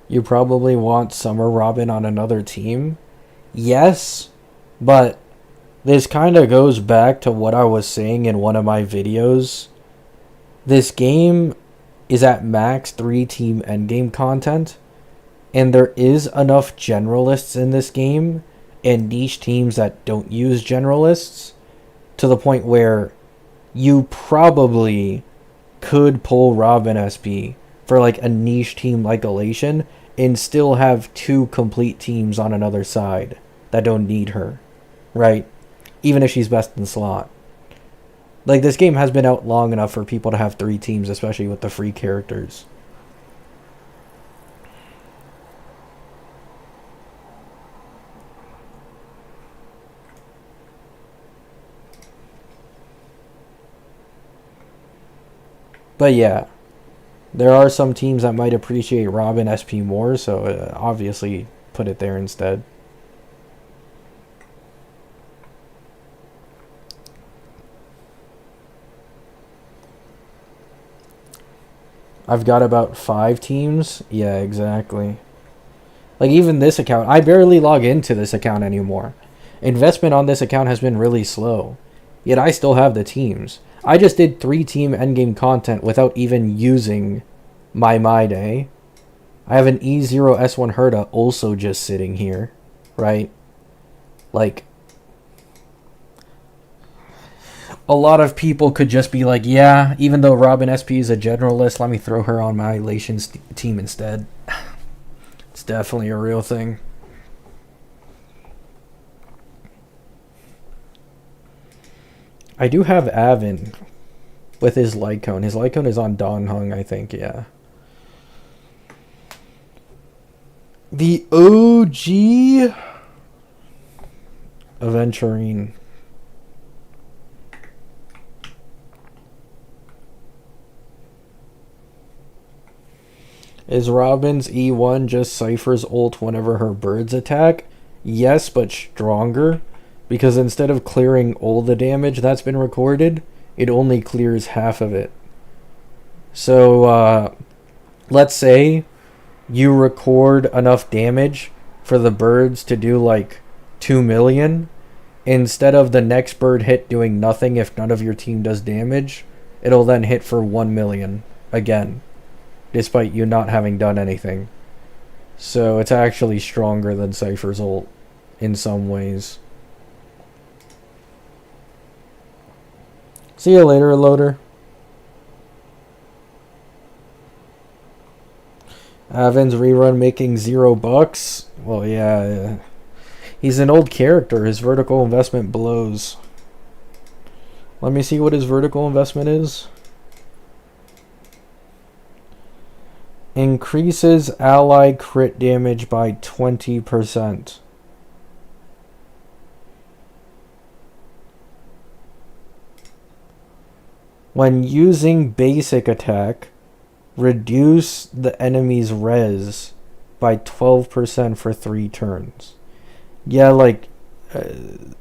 You probably want Summer Robin on another team? Yes, but this kind of goes back to what I was saying in one of my videos. This game is at max 3-team endgame content, and there is enough generalists in this game and niche teams that don't use generalists to the point where you probably could pull Robin SP for like a niche team like Elation and still have 2 complete teams on another side that don't need her, right? Even if she's best in slot. Like, this game has been out long enough for people to have 3 teams, especially with the free characters. But yeah, there are some teams that might appreciate Robin SP more, so obviously put it there instead. I've got about 5 teams. Yeah, exactly. Like, even this account, I barely log into this account anymore. Investment on this account has been really slow. Yet I still have the teams. I just did 3-team endgame content without even using my mydei. I have an E0 S1 Herta also just sitting here, right? Like, a lot of people could just be like, yeah, even though Robin SP is a generalist, let me throw her on my Lations team instead. It's definitely a real thing. I do have Avin with his light cone. His light cone is on Don Hung, I think, yeah. The OG Aventurine. Is Robin's E1 just Cypher's ult whenever her birds attack? Yes, but stronger. Because instead of clearing all the damage that's been recorded, it only clears half of it. So, let's say you record enough damage for the birds to do like 2 million. Instead of the next bird hit doing nothing if none of your team does damage, it'll then hit for 1 million again, despite you not having done anything. So it's actually stronger than Cypher's ult in some ways. See you later, Loader. Avin's rerun making $0. Well, yeah. He's an old character. His vertical investment blows. Let me see what his vertical investment is. Increases ally crit damage by 20%. When using basic attack, reduce the enemy's res by 12% for 3 turns. Yeah, like,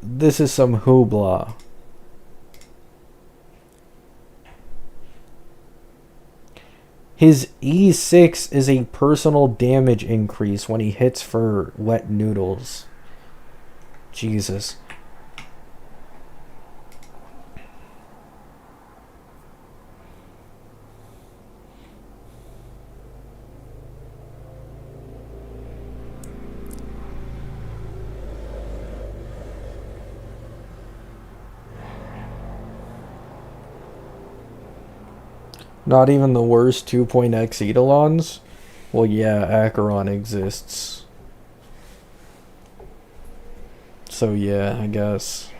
this is some hoopla. His E6 is a personal damage increase when he hits for wet noodles. Jesus. Not even the worst 2.x Eidolons? Well, yeah, Acheron exists. So yeah, I guess.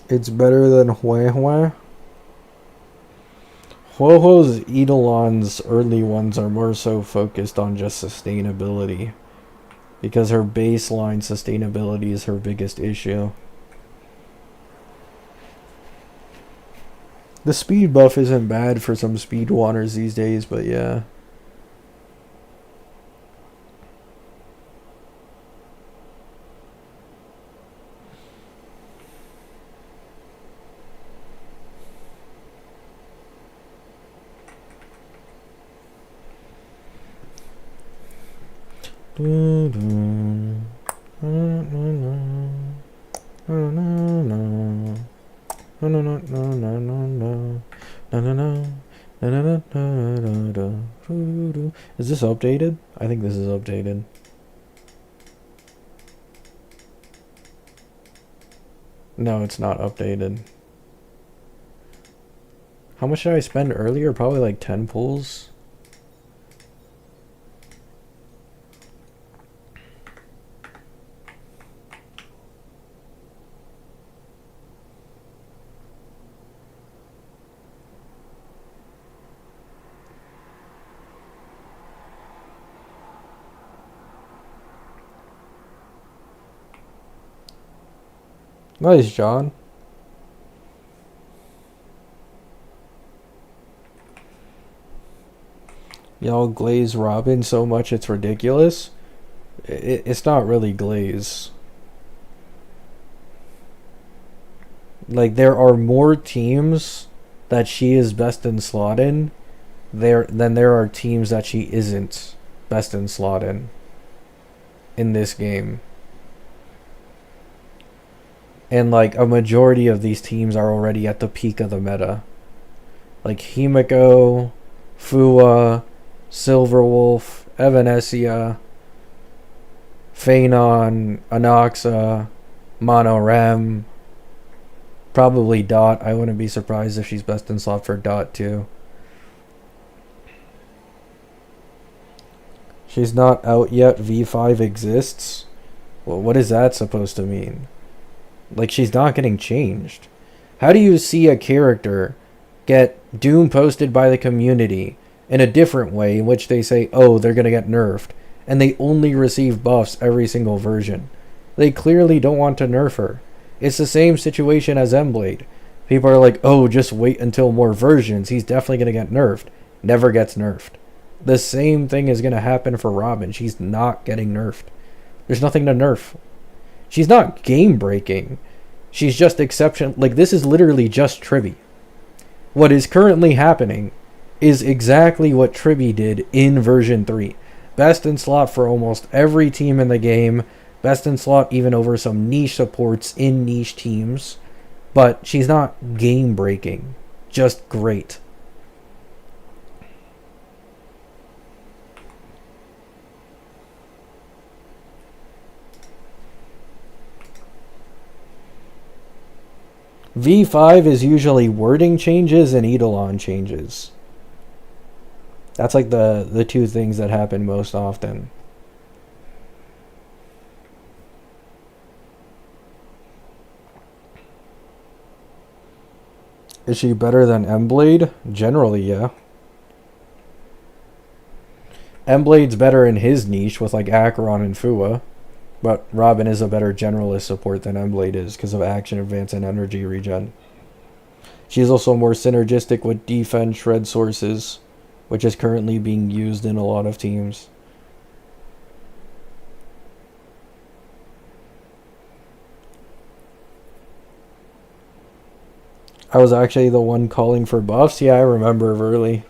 It's better than Hue Hue. Ho-Ho's Eidolon's early ones are more so focused on just sustainability, because her baseline sustainability is her biggest issue. The speed buff isn't bad for some speedrunners these days, but yeah. Is this updated? I think this is updated. No, it's not updated. How much did I spend earlier? Probably like 10 pulls. Nice, John. Y'all glaze Robin so much it's ridiculous. It's not really glaze. Like, there are more teams that she is best in slot in than there are teams that she isn't best in slot in this game. And like a majority of these teams are already at the peak of the meta. Like Himiko, Fua, Silverwolf, Evanesia, Phanon, Anaxa, Monorem, probably Dot. I wouldn't be surprised if she's best in slot for Dot too. She's not out yet. V5 exists. Well, what is that supposed to mean? Like, she's not getting changed. How do you see a character get Doom posted by the community in a different way in which they say, oh, they're going to get nerfed, and they only receive buffs every single version? They clearly don't want to nerf her. It's the same situation as Mblade. People are like, oh, just wait until more versions. He's definitely going to get nerfed. Never gets nerfed. The same thing is going to happen for Robin. She's not getting nerfed. There's nothing to nerf. She's not game breaking. She's just exception. Like, this is literally just Tribby. What is currently happening is exactly what Tribby did in version 3. Best in slot for almost every team in the game. Best in slot even over some niche supports in niche teams. But she's not game breaking. Just great. V5 is usually wording changes and Eidolon changes. That's like the two things that happen most often. Is she better than Mblade? Generally, yeah. Mblade's better in his niche with like Acheron and Fua. But Robin is a better generalist support than Mblade is because of action advance and energy regen. She's also more synergistic with defense shred sources, which is currently being used in a lot of teams. I was actually the one calling for buffs. Yeah, I remember early.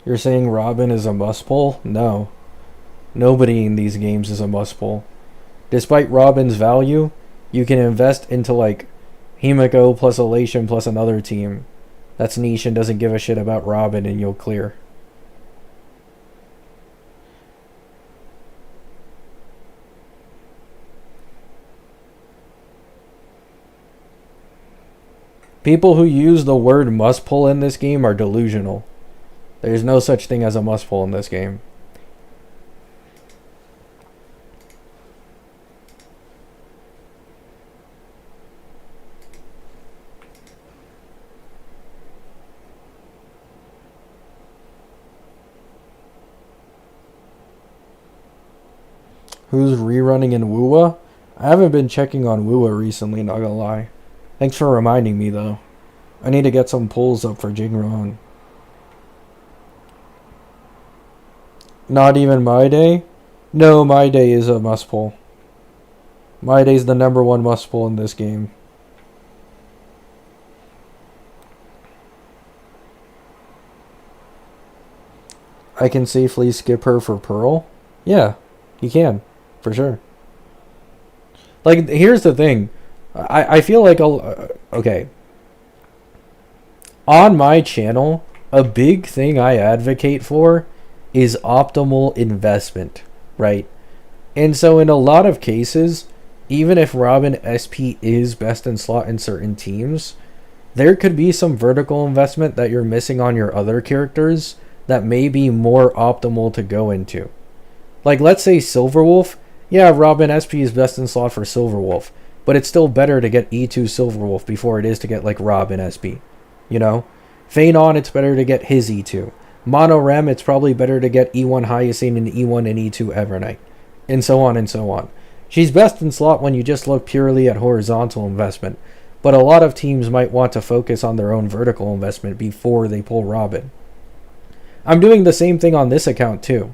You're saying Robin is a must pull? No. Nobody in these games is a must pull. Despite Robin's value, you can invest into like Himiko plus Elation plus another team that's niche and doesn't give a shit about Robin, and you'll clear. People who use the word must pull in this game are delusional. There's no such thing as a must pull in this game. Who's rerunning in Wua? I haven't been checking on Wua recently, not gonna lie. Thanks for reminding me though. I need to get some pulls up for Jingron. Not even mydei? No, mydei is a must pull. Mydei is the number one must pull in this game. I can safely skip her for Pearl? Yeah, you can, for sure. Like, here's the thing. I feel like okay. On my channel, a big thing I advocate for is optimal investment, right? And so in a lot of cases, even if Robin SP is best in slot in certain teams, there could be some vertical investment that you're missing on your other characters that may be more optimal to go into. Like, let's say Silverwolf. Yeah, Robin SP is best in slot for Silverwolf, but it's still better to get E2 Silverwolf before it is to get like Robin SP. You know? Phanon, it's better to get his E2. Monorem, it's probably better to get E1 Hyacine and E1 and E2 Evernight. and so on and so on. She's best in slot when you just look purely at horizontal investment, but a lot of teams might want to focus on their own vertical investment before they pull Robin. I'm doing the same thing on this account too.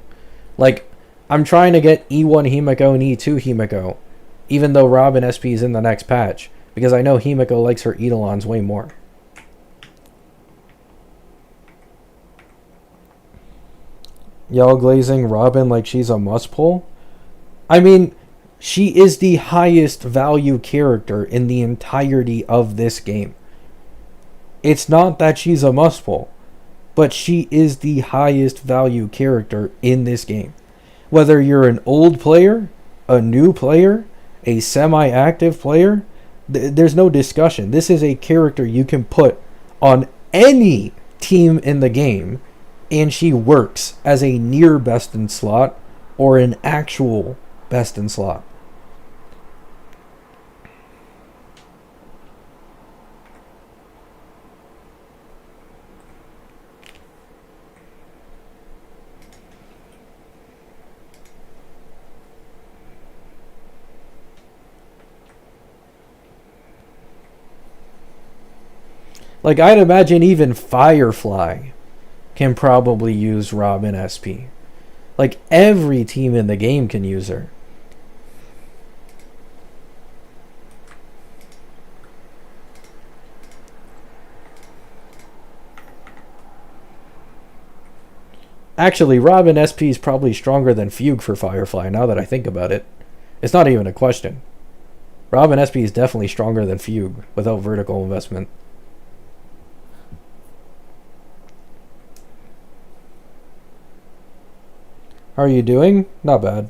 Like, I'm trying to get E1 Himiko and E2 Himiko, even though Robin SP is in the next patch, because I know Himiko likes her Eidolons way more. Y'all glazing Robin like she's a must pull? I mean, she is the highest value character in the entirety of this game. It's not that she's a must pull, but she is the highest value character in this game. Whether you're an old player, a new player, a semi-active player, there's no discussion. This is a character you can put on any team in the game, and she works as a near best in slot or an actual best in slot. Like, I'd imagine even Firefly can probably use Robin SP. Like, every team in the game can use her. Actually, Robin SP is probably stronger than Fugue for Firefly, now that I think about it. It's not even a question. Robin SP is definitely stronger than Fugue without vertical investment. How are you doing? Not bad.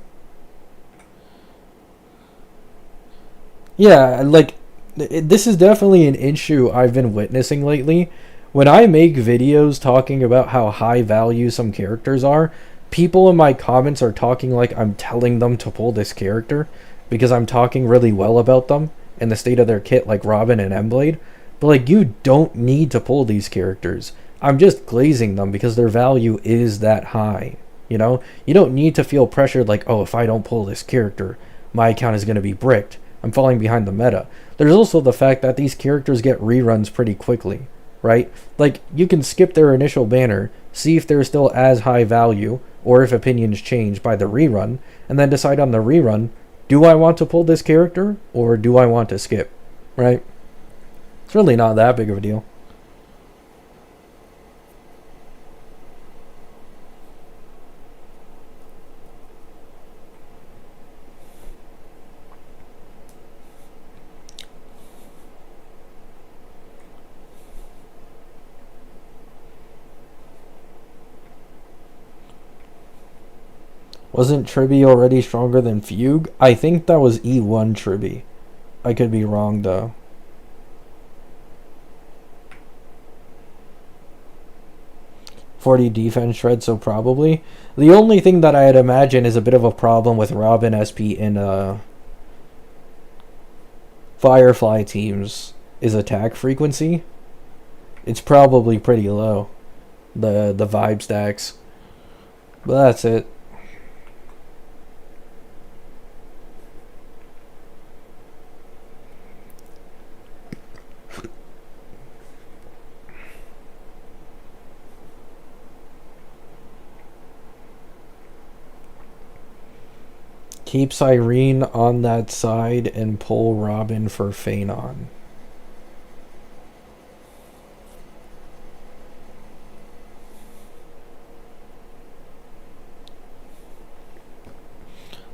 Yeah, like, this is definitely an issue I've been witnessing lately. When I make videos talking about how high value some characters are, people in my comments are talking like I'm telling them to pull this character because I'm talking really well about them and the state of their kit, like Robin and Emblade. But, like, you don't need to pull these characters. I'm just glazing them because their value is that high. You know, you don't need to feel pressured like, oh, if I don't pull this character, my account is going to be bricked. I'm falling behind the meta. There's also the fact that these characters get reruns pretty quickly, right? Like, you can skip their initial banner, see if they're still as high value, or if opinions change by the rerun, and then decide on the rerun, do I want to pull this character, or do I want to skip, right? It's really not that big of a deal. Wasn't Tribby already stronger than Fugue? I think that was E1 Tribby. I could be wrong though. .40 defense shred, so probably. The only thing that I'd imagine is a bit of a problem with Robin SP in Firefly teams is attack frequency. It's probably pretty low. The vibe stacks. But that's it. Keep Cyrene on that side and pull Robin for Phanon.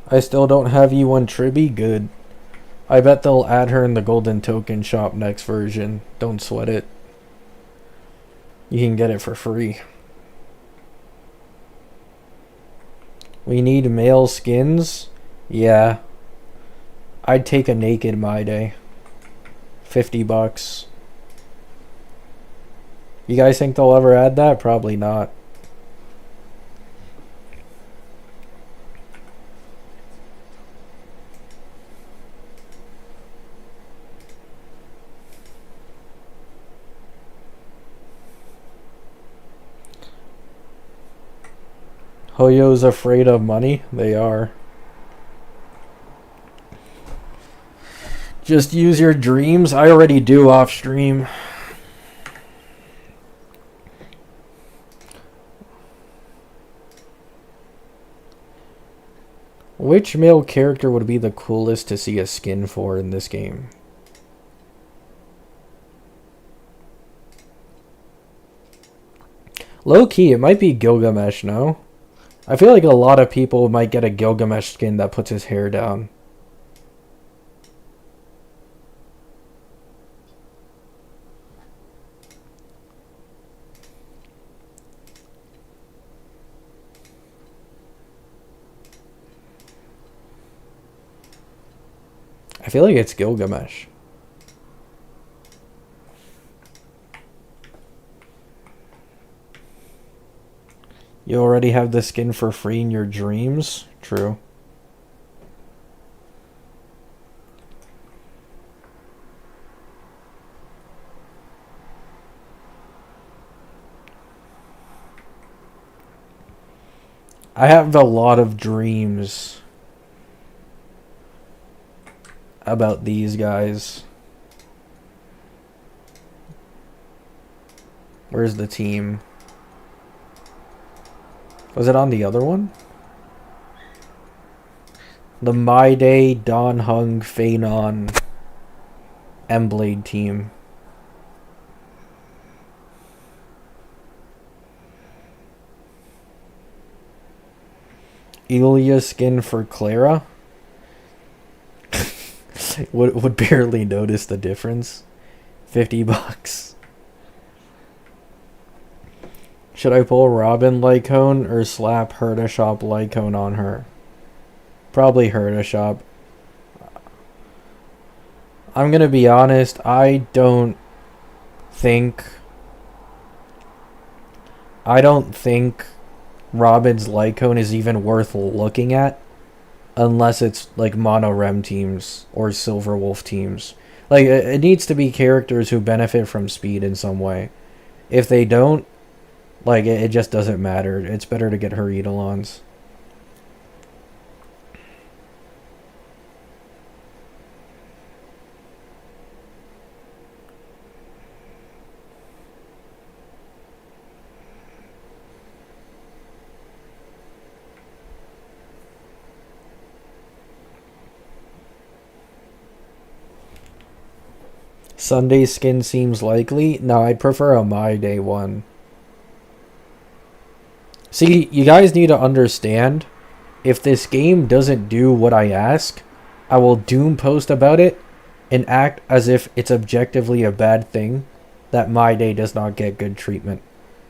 I still don't have E1 Tribby? Good. I bet they'll add her in the Golden Token shop next version. Don't sweat it. You can get it for free. We need male skins? Yeah. I'd take a naked mydei. $50. You guys think they'll ever add that? Probably not. Hoyo's afraid of money? They are. Just use your dreams. I already do off stream. Which male character would be the coolest to see a skin for in this game? Low key, it might be Gilgamesh, no? I feel like a lot of people might get a Gilgamesh skin that puts his hair down. I feel like it's Gilgamesh. You already have the skin for free in your dreams? True. I have a lot of dreams about these guys. Where's the team? Was it on the other one? The mydei, Don Hung, Phanon, M-Blade team. Ilya skin for Clara. would barely notice the difference. $50. Should I pull Robin Lycone or slap Herda-Shop Lycone on her? Probably Herda-Shop. I'm gonna be honest, I don't think Robin's Lycone is even worth looking at unless it's like Mono Rem teams or Silver Wolf teams. Like, it needs to be characters who benefit from speed in some way. If they don't, like, it just doesn't matter. It's better to get her Eidolons. Sunday skin seems likely. No, I'd prefer a mydei one. See, you guys need to understand, if this game doesn't do what I ask, I will doom post about it and act as if it's objectively a bad thing that mydei does not get good treatment.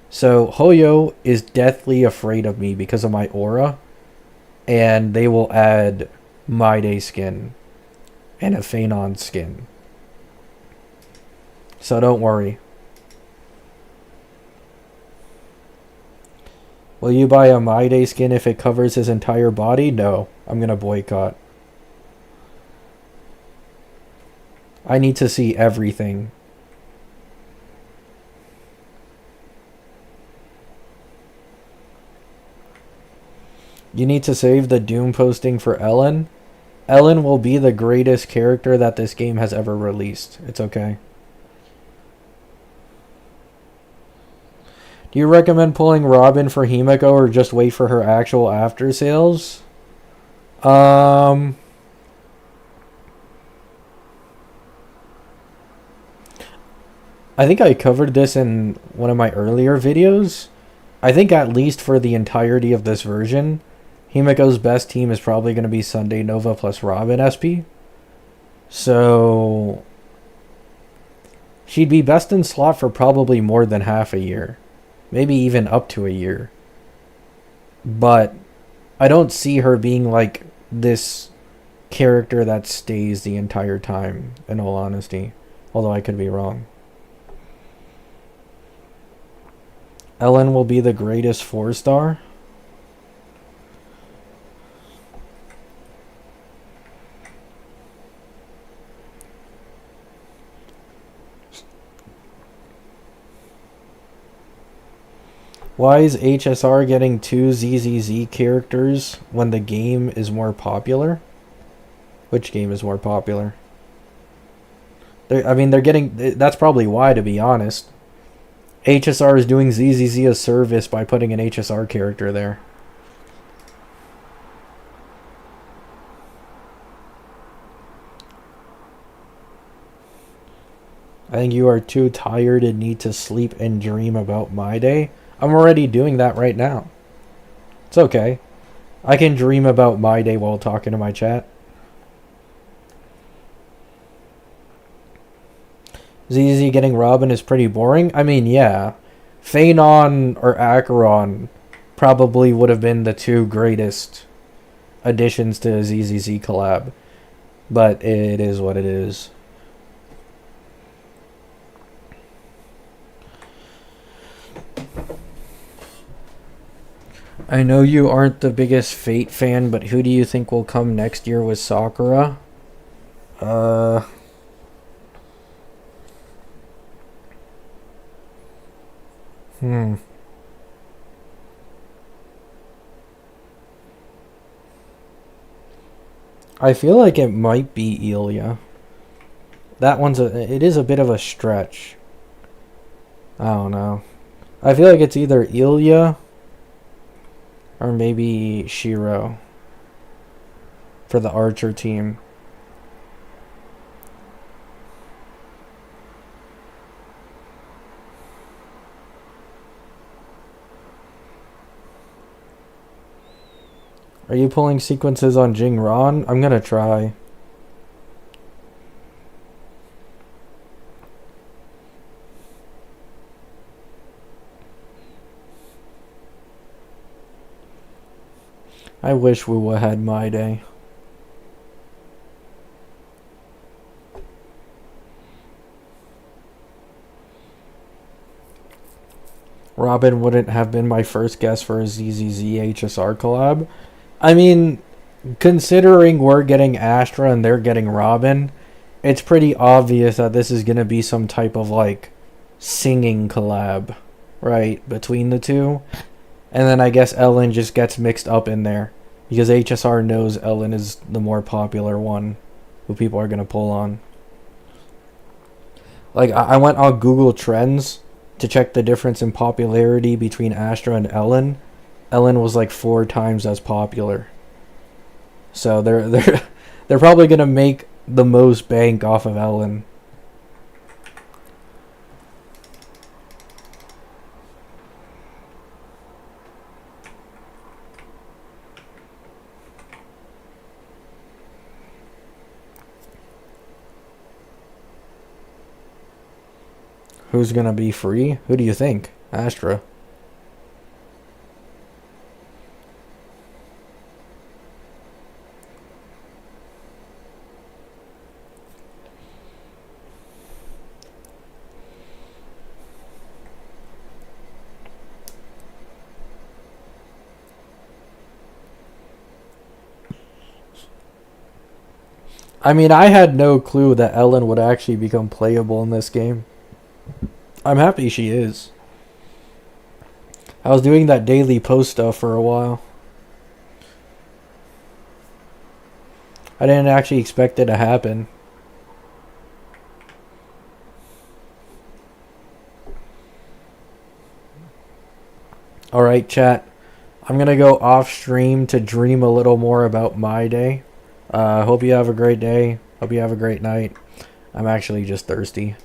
So Hoyo is deathly afraid of me because of my aura, and they will add mydei skin and a Phanon skin. So don't worry. Will you buy a mydei skin if it covers his entire body? No, I'm gonna boycott. I need to see everything. You need to save the Doom posting for Ellen. Ellen will be the greatest character that this game has ever released. It's okay. Do you recommend pulling Robin for Himiko or just wait for her actual after sales? I think I covered this in one of my earlier videos. I think at least for the entirety of this version, Himiko's best team is probably going to be Sunday Nova plus Robin SP. So she'd be best in slot for probably more than half a year. Maybe even up to a year. But I don't see her being like this character that stays the entire time, in all honesty. Although I could be wrong. Ellen will be the greatest 4-star. Why is HSR getting 2 ZZZ characters when the game is more popular? Which game is more popular? I mean, they're getting. That's probably why, to be honest. HSR is doing ZZZ a service by putting an HSR character there. I think you are too tired and need to sleep and dream about mydei. I'm already doing that right now. It's okay. I can dream about mydei while talking to my chat. ZZ getting Robin is pretty boring. I mean, yeah. Phanon or Acheron probably would have been the two greatest additions to ZZZ collab. But it is what it is. I know you aren't the biggest Fate fan, but who do you think will come next year with Sakura? I feel like it might be Ilya. That one's it is a bit of a stretch. I don't know. I feel like it's either Ilya or maybe Shiro for the Archer team. Are you pulling sequences on Jingron? I'm gonna try. I wish we would have had mydei. Robin wouldn't have been my first guess for a ZZZ HSR collab. I mean, considering we're getting Astra and they're getting Robin, it's pretty obvious that this is going to be some type of, like, singing collab, right, between the two. And then I guess Ellen just gets mixed up in there, because HSR knows Ellen is the more popular one, who people are going to pull on. Like, I went on Google Trends to check the difference in popularity between Astra and Ellen. Ellen was like 4 times as popular. So they're probably gonna make the most bank off of Ellen. Who's gonna be free? Who do you think? Astra. I mean, I had no clue that Ellen would actually become playable in this game. I'm happy she is. I was doing that daily post stuff for a while. I didn't actually expect it to happen. Alright, chat. I'm gonna go off stream to dream a little more about mydei. Hope you have a great day. Hope you have a great night. I'm actually just thirsty.